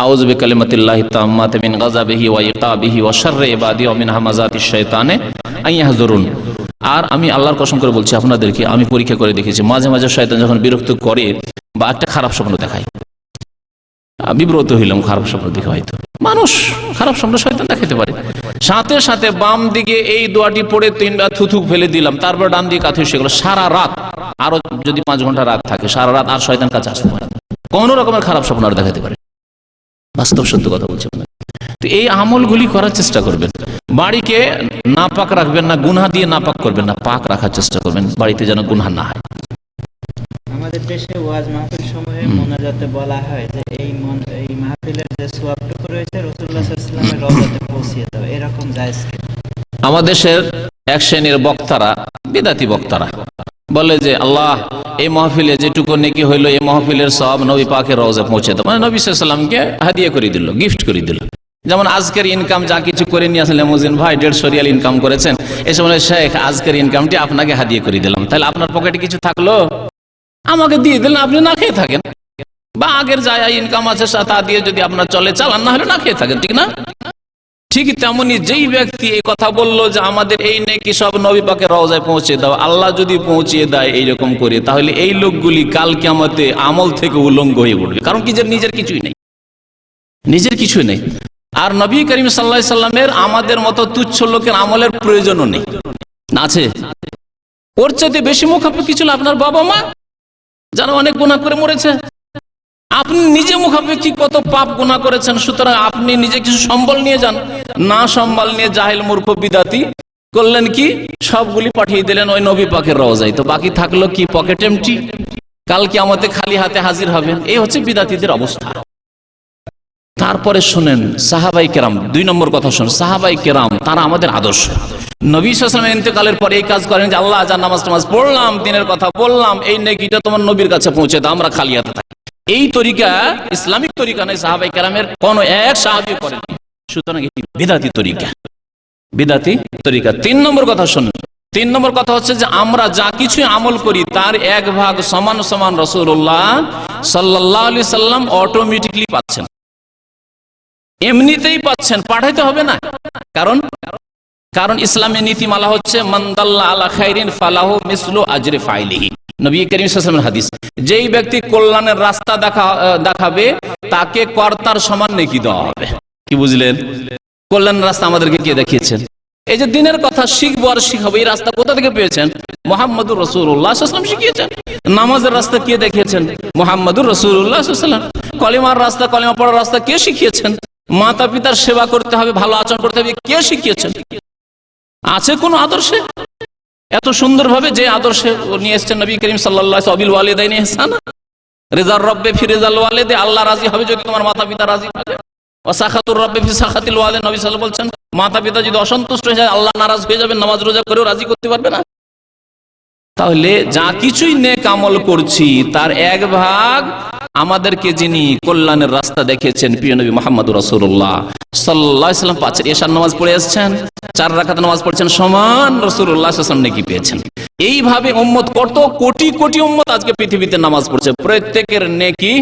আউযু বিকালিমাতিল্লাহি তাম্মাতি মিন গাযাবিহি ওয়া ইকাবিহি ওয়া শাররি ইবাদি ওয়া মিন হামাযাতিশ শাইতানি আইয়াহযুরুন। আর আমি আল্লাহর কসম করে বলছি আপনাদেরকে, আমি পরীক্ষা করে দেখেছি, মাঝে মাঝে শয়তান যখন বিরক্ত করে বা একটা খারাপ স্বপ্ন দেখায়, বিব্রত হইলাম, খারাপ স্বপ্ন দেখে, হয়তো মানুষ খারাপ স্বপ্ন শয়তান দেখাতে পারে, সাথে সাথে বাম দিকে এই দোয়াটি পড়ে 3বার থুথু ফেলে দিলাম, তারপর ডান দিকে কাঁথি শুয়ে গেল। সারা রাত, আরো যদি 5 ঘন্টা রাত থাকে, সারা রাত আর শয়তান কাছে আসতে পারে, কোন রকমের খারাপ স্বপ্ন আর দেখাতে পারে। বাস্তব সত্য কথা বলছি। তো এই আমলগুলি করার চেষ্টা করবেন। বাড়িকে নাপাক রাখবেন না, গুনাহ দিয়ে নাপাক করবেন না, পাক রাখার চেষ্টা করবেন, বাড়িতে যেন গুনাহ না হয়। আমাদের দেশে ওয়াজ মাহফিল সমূহে মোনাজাতে বলা হয় যে এই মাহফিলের যে সওয়াবটুকু রয়েছে রাসূলুল্লাহ সাল্লাল্লাহু আলাইহি ওয়াসাল্লামের রওজাতে পৌঁছিয়ে দাও, এরকম জায়েজ কি? আমাদের দেশের এক শ্রেণীর বক্তারা, বিদাতি বক্তারা বলে যে আল্লাহ এই মাহফিলে যেটুকু নেকি হইলো এই মাহফিলের সওয়াব নবী পাকের রওজায় পৌঁছে দাও, মানে নবী সাল্লাল্লাহু আলাইহি ওয়াসাল্লামকে হাদিয়া করে দিল, গিফট করে দিল। যেমন আজকের ইনকাম যা কিছু করে নিয়ে আসলে মুজিন ভাই 150 রিয়াল ইনকাম করেছেন, এসে বলে শেখ আজকের ইনকামটি আপনাকে হাদিয়া করে দিলাম, তাহলে আপনার পকেটে কিছু থাকলো আমাকে দিয়ে দিলেন, আপনি না খেয়ে থাকেন, বা আগের যা ইনকাম আছে তা দিয়ে যদি আপনার চলে চালান, না হলে না খেয়ে থাকেন, ঠিক না? ঠিক তেমনি যেই ব্যক্তি এই কথা বললো যে আমাদের এই নেকি সব নবী পাকের রওজায় পৌঁছে দাও, আল্লাহ যদি পৌঁছিয়ে দেয় এইরকম করে, তাহলে এই লোকগুলি কাল কিয়ামতে আমল থেকে উলঙ্গ হয়ে উঠবে। কারণ কি, যে নিজের কিছুই নেই, নিজের কিছুই নেই। আর নবী করিম সাল্লাল্লাহু আলাইহি সাল্লামের আমাদের মতো তুচ্ছ লোকের আমলের প্রয়োজনও নেই, না আছে? ওর চাইতে বেশি মুখাপেক্ষি ছিল আপনার বাবা মা, যারা অনেক গুনাহ করে মরেছে। আপনি নিজে মুখাপেক্ষি কত পাপ গুনাহ করেছেন, সুতরাং আপনি নিজে কিছু সম্বল নিয়ে যান। না সম্বল নিয়ে জাহেল মূর্খ বিদাতি করলেন কি, সবগুলি পাঠিয়ে দিলেন ওই নবী পাকের রওজায়, তো বাকি থাকলো কি পকেট এমটি, কাল কিয়ামতে খালি হাতে হাজির হবেন। এই হচ্ছে বিদাতিদের অবস্থা। তারপরে শুনেন সাহাবাই কেরাম, 2 নম্বর কথা শুনেন, সাহাবাই কেরাম তারা আমাদের আদর্শ। নবী সাল্লাল্লাহু আলাইহি ওয়াসাল্লামের ইন্তেকালের পরে এই কাজ করেন যে আল্লাহ যা নামাজ পড়লাম, দিনের কথা বললাম, এই নেকিটা তোমার নবীর কাছে পৌঁছে দাও, আমরা খালি হাতে থাকি। এই তরিকা ইসলামিক তরিকা নয়, সাহাবাই কেরামের কোন এক সাহাবী করেন, সুতরাং এটি বিদাতি তরিকা, বিদাতি তরিকা। 3 নম্বর কথা শুনুন, 3 নম্বর কথা হচ্ছে যে আমরা যা কিছু আমল করি তার 1 ভাগ সমান সমান রাসূলুল্লাহ সাল্লাল্লাহু আলাইহি সাল্লাম অটোমেটিকলি পাচ্ছেন, এমনিতেই পাচ্ছেন, পাঠাইতে হবে না। কারণ ইসলামের নীতিমালা হচ্ছে মান দাল্লা আলা খাইরিন ফালাহু মিসলু আজরি ফাইলিহি। নবী করিম সাল্লাল্লাহু আলাইহি ওয়াসাল্লামের হাদিস, যেই ব্যক্তি কল্যাণের রাস্তা দেখাবে তাকে কর্তার সমান নেকি দেওয়া হবে। কি বুঝলেন? কল্যাণের রাস্তা আমাদেরকে কে দেখিয়েছেন? এই যে দিনের কথা শিখবো আর শিখাবো, এই রাস্তা কোথা থেকে পেয়েছেন? মুহাম্মদুর রাসূলুল্লাহ সাল্লাল্লাহু আলাইহি ওয়াসাল্লাম শিখিয়েছেন। নামাজের রাস্তা কে দেখিয়েছেন? মুহাম্মদুর রাসূলুল্লাহ সাল্লাল্লাহু আলাইহি ওয়াসাল্লাম। কলিমার রাস্তা, কলিমা পড়ার রাস্তা কে শিখিয়েছেন? মাতা পিতার সেবা করতে হবে, ভালো আচরণ করতে হবে, কে শিখিয়েছেন? আছে কোন আদর্শে এত সুন্দরভাবে যে আদর্শে নিয়ে এসেছেন নবী করিম সাল্লাল্লাহু আলাইহি ওয়াসাল্লাম? ওয়ালিদাইনি ইহসানা, রিজার রব্বে ফি রিজাল ওয়ালিদি, আল্লাহ রাজি হবে যদি তোমার মাতা পিতা রাজি হবে। ওয়া সাখাতুর রব্বে ফি সাখাতিল ওয়ালিদ, নবী সাল্লাল্লাহু আলাইহি ওয়াসাল্লাম বলছেন মাতা পিতা যদি অসন্তুষ্ট হয়ে যায় আল্লাহ নারাজ হয়ে যাবেন, নামাজ রোজা করেও রাজি করতে পারবে না। তাহলে যা কিছুই নেক আমল করছি তার 1 ভাগ আমাদেরকে যিনি কল্যাণের রাস্তা দেখেছেন প্রিয় নবী মুহাম্মদুর রাসূলুল্লাহ সাল্লাল্লাহু আলাইহি ওয়াসাল্লাম পাচ্ছেন। এশার নামাজ পড়ে আসছেন, 4 রাকাত নামাজ পড়ছেন, সমান রাসূলুল্লাহ সাল্লাল্লাহু আলাইহি ওয়াসাল্লাম নেকি পেয়েছেন। এইভাবে উম্মত, কত কোটি কোটি উম্মত আজকে পৃথিবীতে নামাজ পড়ছে, প্রত্যেকের নেকি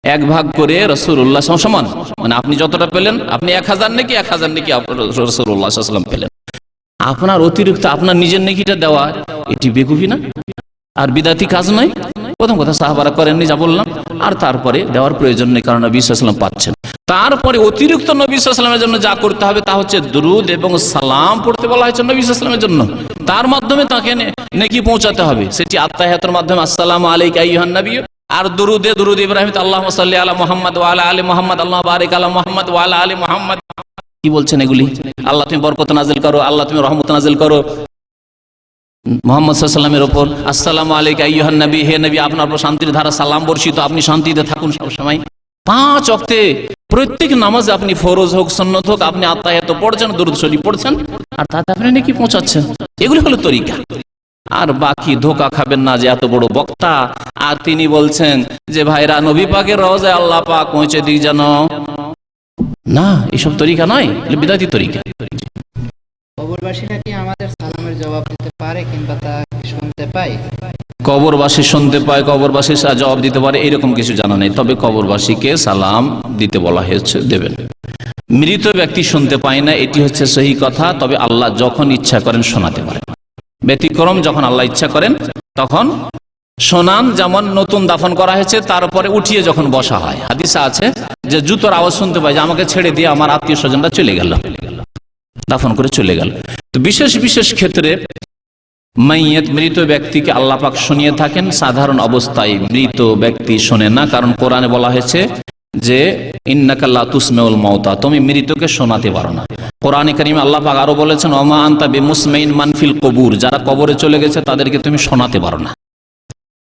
1 ভাগ করে রাসূলুল্লাহ সমান। মানে আপনি যতটা পেলেন, আপনি 1000 নেকি 1000 নেকি রাসূলুল্লাহ সাল্লাল্লাহু আলাইহি ওয়াসাল্লাম পেলেন। আপনার অতিরিক্ত আপনার নিজের নেকিটা দেওয়া, এটি বেকুফি না? আর বিদাতি কাজ নয়। প্রথম কথা সাহাবারা করেননি, যা বললাম, আর তারপরে দেওয়ার প্রয়োজন নেই, কারণ নবী সাল্লাল্লাহু আলাইহি ওয়াসাল্লাম পাচ্ছেন। তারপরে অতিরিক্ত নবী সাল্লাল্লাহু আলাইহি ওয়াসাল্লামের জন্য যা করতে হবে তা হচ্ছে দুরুদ এবং সালাম পড়তে বলা হয়েছে নবী সাল্লাল্লাহু আলাইহি ওয়াসাল্লামের জন্য, তার মাধ্যমে তাকে নেকি পৌঁছাতে হবে। সেটি আত্তাহিয়াতের মাধ্যমে আসসালামু আলাইকা আইয়ুহান নবী, আর দুরুদ ইব্রাহিম আল্লাহুম্মা সাল্লি আলা মুহাম্মদ ওয়া আলা আলি মুহাম্মদ, আল্লাহুম্মা বারিক আলা মুহাম্মদ ওয়া আলা আলি মুহাম্মদ। কি বলছেন এগুলি? আল্লাহ তুমি বরকত নাজিল করো, আল্লাহ তুমি রহমত নাজিল করো মুহাম্মদ সাল্লাল্লাহু আলাইহি ওয়াসাল্লামের উপর। আসসালামু আলাইকা আইয়ুহান নবী, হে নবী আপনার উপর শান্তির ধারা সালাম বর্ষিত, আপনি শান্তিতে থাকুন সব সময়। 5 ওয়াক্তে প্রত্যেক নামাজে আপনি ফরজ হোক সুন্নত হোক আপনি আত্তাহিয়াত পড়ছেন, দুরূদ শরীফ পড়ছেন, আর তাতে আপনি নাকি পৌঁছাচ্ছেন। এগুলি হলো তরিকা। আর বাকি ধোকা খাবেন না যে এত বড় বক্তা আর তিনি বলছেন যে ভাইরা নবী পাকের রওজায় আল্লাহ পাক পৌঁছে দিক যেন, না, এসব তরিকা নয়, বিদাতি তরিকা। কবরবাসীরা কি আমাদের সালামের জবাব দিতে পারে কিংবা তা শুনতে পায়? কবরবাসী শুনতে পায়, কবরবাসী জবাব দিতে পারে, এরকম কিছু জানা নেই। তবে কবরবাসীকে সালাম দিতে বলা হয়েছে, দেবেন। মৃত ব্যক্তি শুনতে পায় না, এটি হচ্ছে সহি কথা। তবে আল্লাহ যখন ইচ্ছা করেন শোনাতে পারেন, ব্যতিক্রম যখন আল্লাহ ইচ্ছা করেন তখন শোনান। যেমন নতুন দাফন করা হয়েছে, তারপরে উঠিয়ে যখন বসা হয়, হাদিসে আছে যে জুতোর আওয়াজ শুনতে পায় যে আমাকে ছেড়ে দিয়ে আমার আত্মীয় স্বজনরা চলে গেল, দাফন করে চলে গেল। তো বিশেষ বিশেষ ক্ষেত্রে মাইয়িত মৃত ব্যক্তিকে আল্লাহ পাক শুনিয়ে থাকেন। সাধারণ অবস্থায় মৃত ব্যক্তি শোনে না, কারণ কোরআনে বলা হয়েছে যে ইন্নাকা লা তুসমিউল মাউতা, তুমি মৃতকে শোনাতে পারো না। কোরআনে কারীমে আল্লাহ পাক আরো বলেছেন ওমা আনতা বিমুসমিন মান ফিল কুবুর, যারা কবরে চলে গেছে তাদেরকে তুমি শোনাতে পারো না।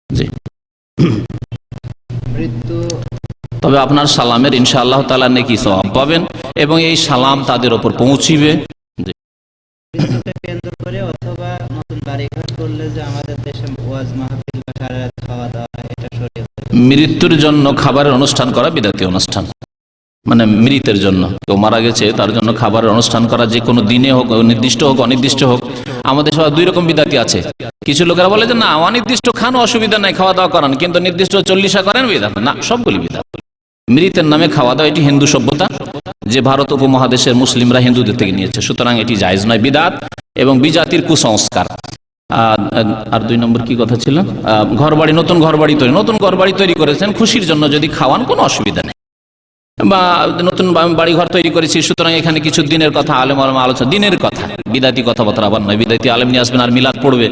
জি। মৃত্যু তবে আপনার সালামের ইনশাআল্লাহ তাআলা নেকি সওয়াব পাবেন এবং এই সালাম তাদের উপর পৌঁছিবে। মৃত্যুকে কেন্দ্র করে অথবা নতুন বাড়িঘর করলে যে আমাদের দেশে ওয়াজ মাহফিল বা সারা রাত খাওয়া দাওয়া, এটা শরীয়তে মৃত্যুর জন্য খাবারের অনুষ্ঠান করা বিদআতি অনুষ্ঠান, মানে মৃতের জন্য, কেউ মারা গেছে তার জন্য খাবারের অনুষ্ঠান করা, যে কোনো দিনে হোক, নির্দিষ্ট হোক অনির্দিষ্ট হোক। আমাদের সব দুই রকম বিদআতি আছে। কিছু লোকেরা বলে যে না, অনির্দিষ্ট খান অসুবিধা নাই, খাওয়া দাওয়া করান, কিন্তু নির্দিষ্ট 40 করেন বিদআত না, সবগুলি বিদআত। মৃতের নামে খাওয়া দাওয়া এটি হিন্দু সভ্যতা, যে ভারত উপমহাদেশের মুসলিমরা হিন্দুদের থেকে নিয়েছে, সুতরাং এটি জায়েজ নয়, বিদআত এবং বিজাতির কুসংস্কার। আর 2 নম্বর কি কথা ছিল, ঘরবাড়ি, নতুন ঘরবাড়ি তৈরি করেছেন খুশির জন্য, যদি খাওয়ান কোনো অসুবিধা নেই, বা নতুন বাড়ি ঘর তৈরি করেছি সুতরাং এখানে কিছু দিনের কথা আলেম আলেম আলোচনা, দিনের কথা, বিদাতি কথাবার্তা আবার নয়। বিদাতি আলেম নিয়ে আসবেন আর মিলাদ পড়বে,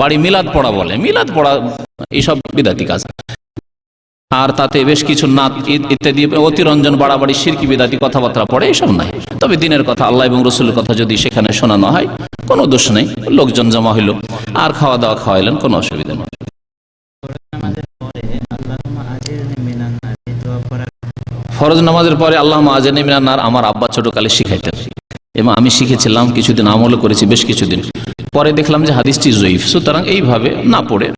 বাড়ি মিলাদ পড়া বলে, মিলাদ পড়া এইসব বিদাতি কাজ। আর তাতে বেশ কিছু নাত ইত্যাদি অতিরঞ্জন, বাড়াবাড়ি, শিরকি বিদাতি কথাবার্তা পড়ে, এইসব নাই। তবে দিনের কথা, আল্লাহ এবং রসুলের কথা যদি সেখানে শোনানো হয় কোনো দোষ নেই, লোকজন জমা হইল আর খাওয়া দাওয়া খাওয়াইলেন, কোনো অসুবিধা নেই। ফরজ নামাজের পরে আল্লাহুম্মা আজরনি মিনান নার আমার আব্বা ছোটকালে শিখাইতেন এবং আমি শিখেছিলাম, কিছুদিন আমলও করেছি, বেশ কিছুদিন। পরে দেখলাম যে হাদিসটি জয়ীফ, সুতরাং এইভাবে না পড়ে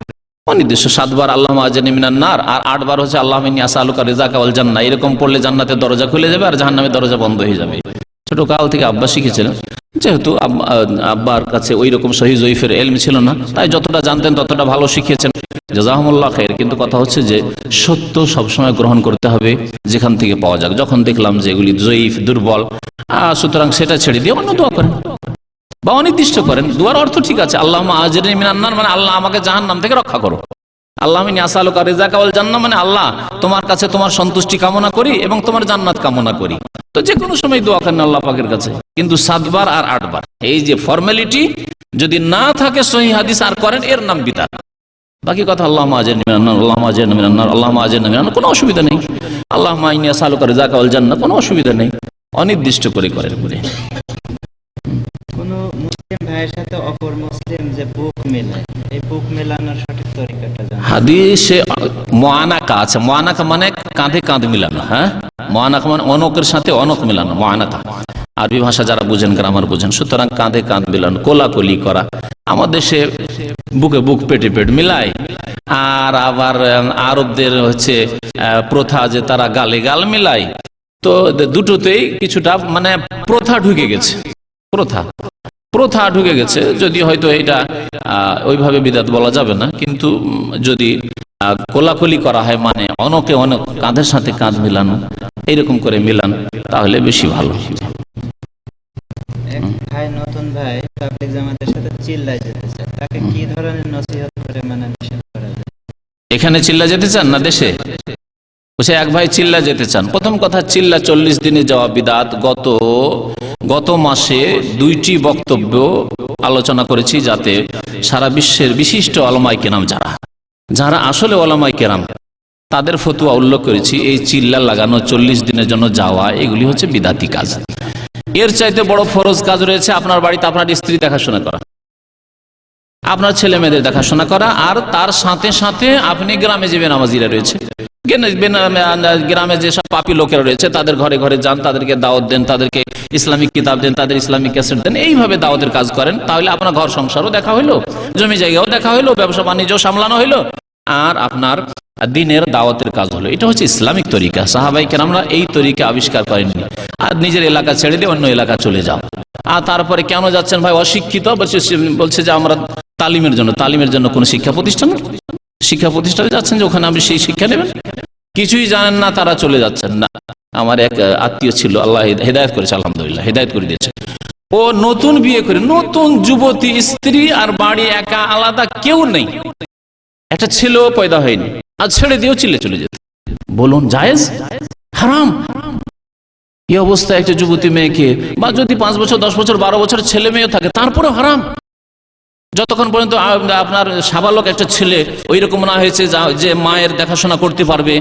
অনির্দিষ্ট 7 বার আল্লাহুম্মা আজরনি মিনান নার আর 8 বার হচ্ছে আল্লাহুম্মা ইন্নী আসআলুকা রিযাকা ওয়াল জান্নাহ, এরকম পড়লে জান্নাতের দরজা খুলে যাবে আর জাহান্নামের দরজা বন্ধ হয়ে যাবে। ছোটকাল থেকে আব্বা শিখেছিলেন, যেহেতু আব্বার কাছে ওই রকম সহিহ জয়ীফের ইলম ছিল না, তাই যতটা জানতেন ততটা ভালো শিখিয়েছেন, জাযাহুমুল্লাহ খাইর। কিন্তু কথা হচ্ছে যে সত্য সবসময় গ্রহণ করতে হবে যেখান থেকে পাওয়া যাক। যখন দেখলাম যে এগুলি জয়ীফ, দুর্বল, সুতরাং সেটা ছেড়ে দিয়ে অন্য দোয়া করেন বা অনির্দিষ্ট করেন। দোয়ার অর্থ ঠিক আছে, আল্লাহুম্মা আজরনি মিনান নার মানে আল্লাহ আমাকে জাহান্নাম থেকে রক্ষা করো, আল্লাহুম্মা ইন্নী আসআলুকা রিযাকা ওয়াল জান্নাহ মানে আল্লাহ তোমার কাছে তোমার সন্তুষ্টি কামনা করি এবং তোমার জান্নাত কামনা করি। তো যে কোনো সময় দোয়া করেন আল্লাহ পাকের কাছে, কিন্তু 7 বার আর 8 বার এই যে ফর্মালিটি যদি না থাকে সহিহ হাদিস আর করেন, এর নাম বিদআত। বাকি কথা আল্লাহুম্মা আজরনি মিনান নার, আল্লাহুম্মা আজরনি মিনান নার, আল্লাহুম্মা আজরনি মিনান নার, কোনো অসুবিধা নেই। আল্লাহুম্মা ইন্নী আসআলুকা রিযাকা ওয়াল জান্নাহ, কোনো অসুবিধা নেই, অনির্দিষ্ট করে করেন। কোন মুসলিম ভাইয়ের সাথে অপর মুসলিম যে বুক মেলায়, এই বুক মেলানোর সঠিক তরিকাটা জানেন? হাদিসে মুআনাকা আছে, মুআনাকা মানে কাঁধে কাঁধ মিলানো। হ্যাঁ, মুআনাকা মানে অনকের সাথে অনক মিলানো, মুআনাকা। আরবি ভাষা যারা বুঝেন, গ্রামার বুঝেন, সুতরাং কাঁধে কাঁধ মিলানো, কোলাকুলি করা। আমাদের দেশে বুকে বুক পেটে পেট মিলায়, আর আবার আরবদের হচ্ছে প্রথা যে তারা গালে গাল মিলায়। তো দুটোতেই কিছুটা মানে প্রথা ঢুকে গেছে, প্রথা ঢুকে গেছে। যদি হয়তো এটা ওইভাবে বিদআত বলা যাবে না, কিন্তু যদি কোলাকুলি করা হয় মানে অনকে অনক, কাঁধের সাথে কাঁধ মিলানো, এইরকম করে মিলান, তাহলে বেশি ভালো। এক ভাই, নতুন ভাই তাবলীগ জামাতের সাথে চিল্লায় যেতে চায়, তাকে কি ধরনের নসিহত করে মানে নিষেধ করা যায়? এখানে চিল্লা যেতে চান না দেশে? বলছে এক ভাই চিল্লা যেতে চান। প্রথম কথা, চিল্লা 40 দিনে যাওয়া বিদআত। গত মাসে 2টি বক্তব্য আলোচনা করেছি, যাতে সারা বিশ্বের বিশিষ্ট ওলামায়ে কেরাম যারা আসলে ওলামায়ে কেরাম তাদের ফতোয়া উল্লেখ করেছি। এই চিল্লা লাগানো 40 দিনের জন্য যাওয়া, এগুলি হচ্ছে বিদআতি কাজ। এর চাইতে বড় ফরজ কাজ রয়েছে আপনার বাড়িতে আপনার স্ত্রী দেখাশোনা করা, আপনার ছেলে মেয়েদের দেখাশোনা করা, আর তার সাথে সাথে আপনি গ্রামে যে বেনামাজিরা রয়েছে, গ্রামে যেসব পাপী লোকেরা রয়েছে তাদের ঘরে ঘরে যান, তাদেরকে দাওয়াত দেন, তাদেরকে ইসলামিক কিতাব দেন, তাদের ইসলামিক ক্যাসেট দেন, এইভাবে দাওয়াতের কাজ করেন। তাহলে আপনার ঘর সংসারও দেখা হইলো, জমি জায়গাও দেখা হইলো, ব্যবসা বাণিজ্য সামলানো হইলো, আর আপনার দিনের দাওয়াতের কাজ হলো। এটা হচ্ছে ইসলামিক তরিকা। সাহাবায়ে কেরামরা এই তরিকা আবিষ্কার করেননি। আর নিজের এলাকা ছেড়ে দিয়ে অন্য এলাকা চলে যাও। আর তারপরে কেন যাচ্ছেন ভাই? অশিক্ষিত। বলছে যে আমরা তালিমের জন্য কোন শিক্ষা প্রতিষ্ঠানে যাচ্ছেন যে ওখানে আপনি সেই শিক্ষা নেবেন, কিছুই জানেন না, তারা চলে যাচ্ছেন। না, আমার এক আত্মীয় ছিল, আল্লাহ হেদায়েত করেছে, আলহামদুলিল্লাহ হেদায়েত করে দিয়েছে। ও নতুন বিয়ে করে, নতুন যুবতী, স্ত্রী আর বাড়ি একা, আলাদা কেউ নেই, একটা ছেলেও পয়দা হয়নি, আর ছেড়ে দিয়েও চিল্লে চলে যেত। বলুন জায়েজ? হারাম। এই অবস্থায় একটা যুবতী মেয়েকে, বা যদি 5 বছর 10 বছর 12 বছর ছেলে মেয়েও থাকে, তারপরে হারাম। যতক্ষণ পর্যন্ত আপনার সাবালক একটা ছেলে ওই রকম না হয়েছে যে মায়ের দেখাশোনা করতে পারবে,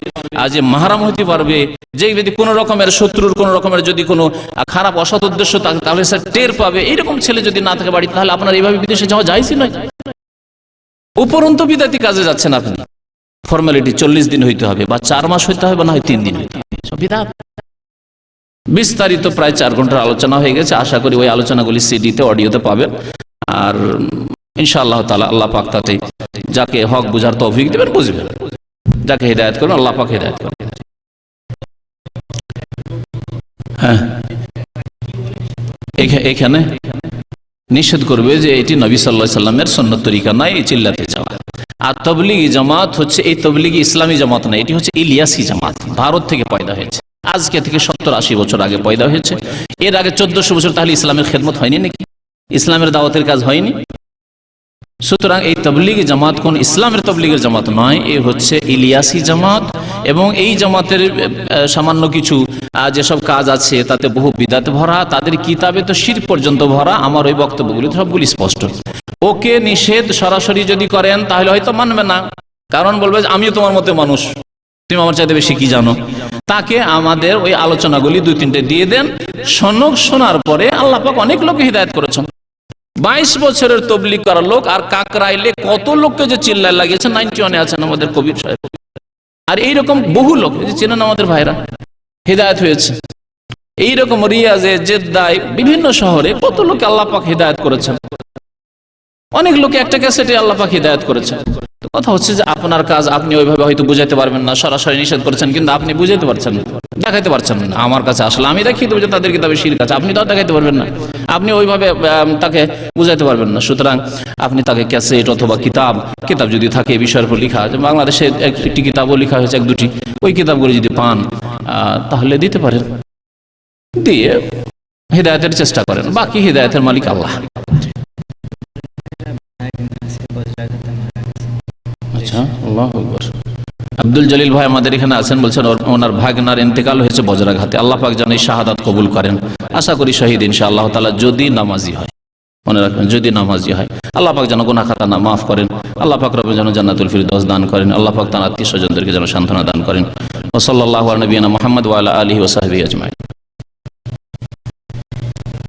যে মাহারাম হতে পারবে, যে যদি কোন রকমের শত্রুর কোন রকমের যদি কোনো খারাপ অসৎ উদ্দেশ্য থাকে তাহলে সে টের পাবে, এইরকম ছেলে যদি না থাকে বাড়িতে, তাহলে আপনার এইভাবে বিদেশে যাওয়া যায়ই নয়। উপরন্তু বিদাতি কাজে যাচ্ছেন আপনি। ফর্মালিটি 40 দিন হইতে হবে, বা 4 মাস হইতে হবে, বা না হয় 3 দিন হইতে হবে, সব বিদআত। বিস্তারিত প্রায় 4 ঘন্টার আলোচনা হয়ে গেছে। আশা করি ওই আলোচনাগুলি সিডিতে, অডিওতে পাবেন। আর ইনশাআল্লাহ তাআলা আল্লাহ পাক তাতে যাকে হক বুঝার তৌফিক দেবেন বুঝবেন, যাকে হিদায়াত করবেন আল্লাহ পাক হিদায়াত করবেন। হ্যাঁ, এখানে নিষেধ করবে যে এটি নবী সাল্লাল্লাহু আলাইহি সাল্লামের সুন্নাত তরিকা নয়, এই চিল্লাতে যাওয়া। আর তাবলীগী জামাত হচ্ছে, এই তাবলীগী ইসলামী জামাত না, এটি হচ্ছে ইলিয়াসি জামাত, ভারত থেকে পয়দা হয়েছে। আজকে থেকে 70-80 বছর আগে পয়দা হয়েছে। এর আগে 1400 বছর তাহলে ইসলামের খেদমত হয়নি নাকি? ইসলামের দাওয়াতের কাজ হয়নি? সুতরাং এই তাবলীগী জামাত কোন ইসলামের তাবলীগের জামাত নয়, এ হচ্ছে ইলিয়াসি জামাত। এবং এই জামাতের সামান্য কিছু যেসব কাজ আছে তাতে বহু বিদআত ভরা, তাদের কিতাবে তো শিরক পর্যন্ত ভরা। আমার ওই বক্তব্যগুলি সবগুলি স্পষ্ট। ওকে নিষেধ সরাসরি যদি করেন তাহলে হয়তো মানবে না, কারণ বলবে যে আমিও তোমার মতো মানুষ, তুমি আমার চাইতে বেশি কি জানো। তাকে আমাদের ওই আলোচনাগুলি 2-3টে দিয়ে দেন, শোনার পরে আল্লাহ পাক অনেক লোককে হিদায়াত করেছেন। 22 বছরের তবলিগ করা লোক, আর কাকরাইলে কত লোককে যে চিল্লায় লাগিয়েছে, 91 আছেন আমাদের কবির সাহেব, আর এইরকম বহু লোক যে চেনেন আমাদের ভাইরা, হিদায়াত হয়েছে। এইরকম রিয়াজে, জেদ্দায়, বিভিন্ন শহরে কত লোকে আল্লাহ পাক হিদায়াত করেছেন। অনেক লোকে একটা ক্যাসেটে আল্লাহ পাক হিদায়াত করেছেন। কথা হচ্ছে যে আপনার কাজ, আপনি ওইভাবে হয়তো বুঝাইতে পারবেন না, সরাসরি নিষেধ করেছেন, কিন্তু আপনি বুঝাইতে পারছেন না, দেখাইতে পারছেন না। আমার কাছে আসলে আমি দেখিয়ে দেবো যে তাদের কিতাবে শিরক আছে, আপনি তো দেখাইতে পারবেন না, আপনি ওইভাবে তাকে বুঝাইতে পারবেন না। সুতরাং আপনি তাকে ক্যাসেট অথবা কিতাব যদি থাকে এই বিষয়ের উপর লেখা, বাংলাদেশে একটি কিতাবও লেখা হয়েছে, 1-2টি, ওই কিতাবগুলি যদি পান তাহলে দিতে পারেন, দিয়ে হিদায়াতের চেষ্টা করেন। বাকি হিদায়াতের মালিক আল্লাহ। আচ্ছা, আল্লাহু আকবার। আব্দুল জলিল ভাই আমাদের এখানে আছেন, বলছেন ওনার ভাগনার ইন্তেকাল হয়েছে বজ্রাঘাতে। আল্লাহ পাক যেন এই শাহাদাত কবুল করেন। আশা করি শহীদ ইনশাআল্লাহ তাআলা, যদি নামাজি হয়। মনে রাখবেন, যদি নামাজি হয়। আল্লাহ পাক যেন গুনাহ খাতা না মাফ করেন। আল্লাহ পাক রব্বুল যেন জান্নাতুল ফিরদাউস দান করেন। আল্লাহ পাক তার আত্মীয় স্বজনদেরকে যেন সান্ত্বনা দান করেন। ওয়া সাল্লাল্লাহু আলা নবিয়িনা মুহাম্মদ ওয়া আলা আলিহি ওয়া সাহবিহি আজমাইন।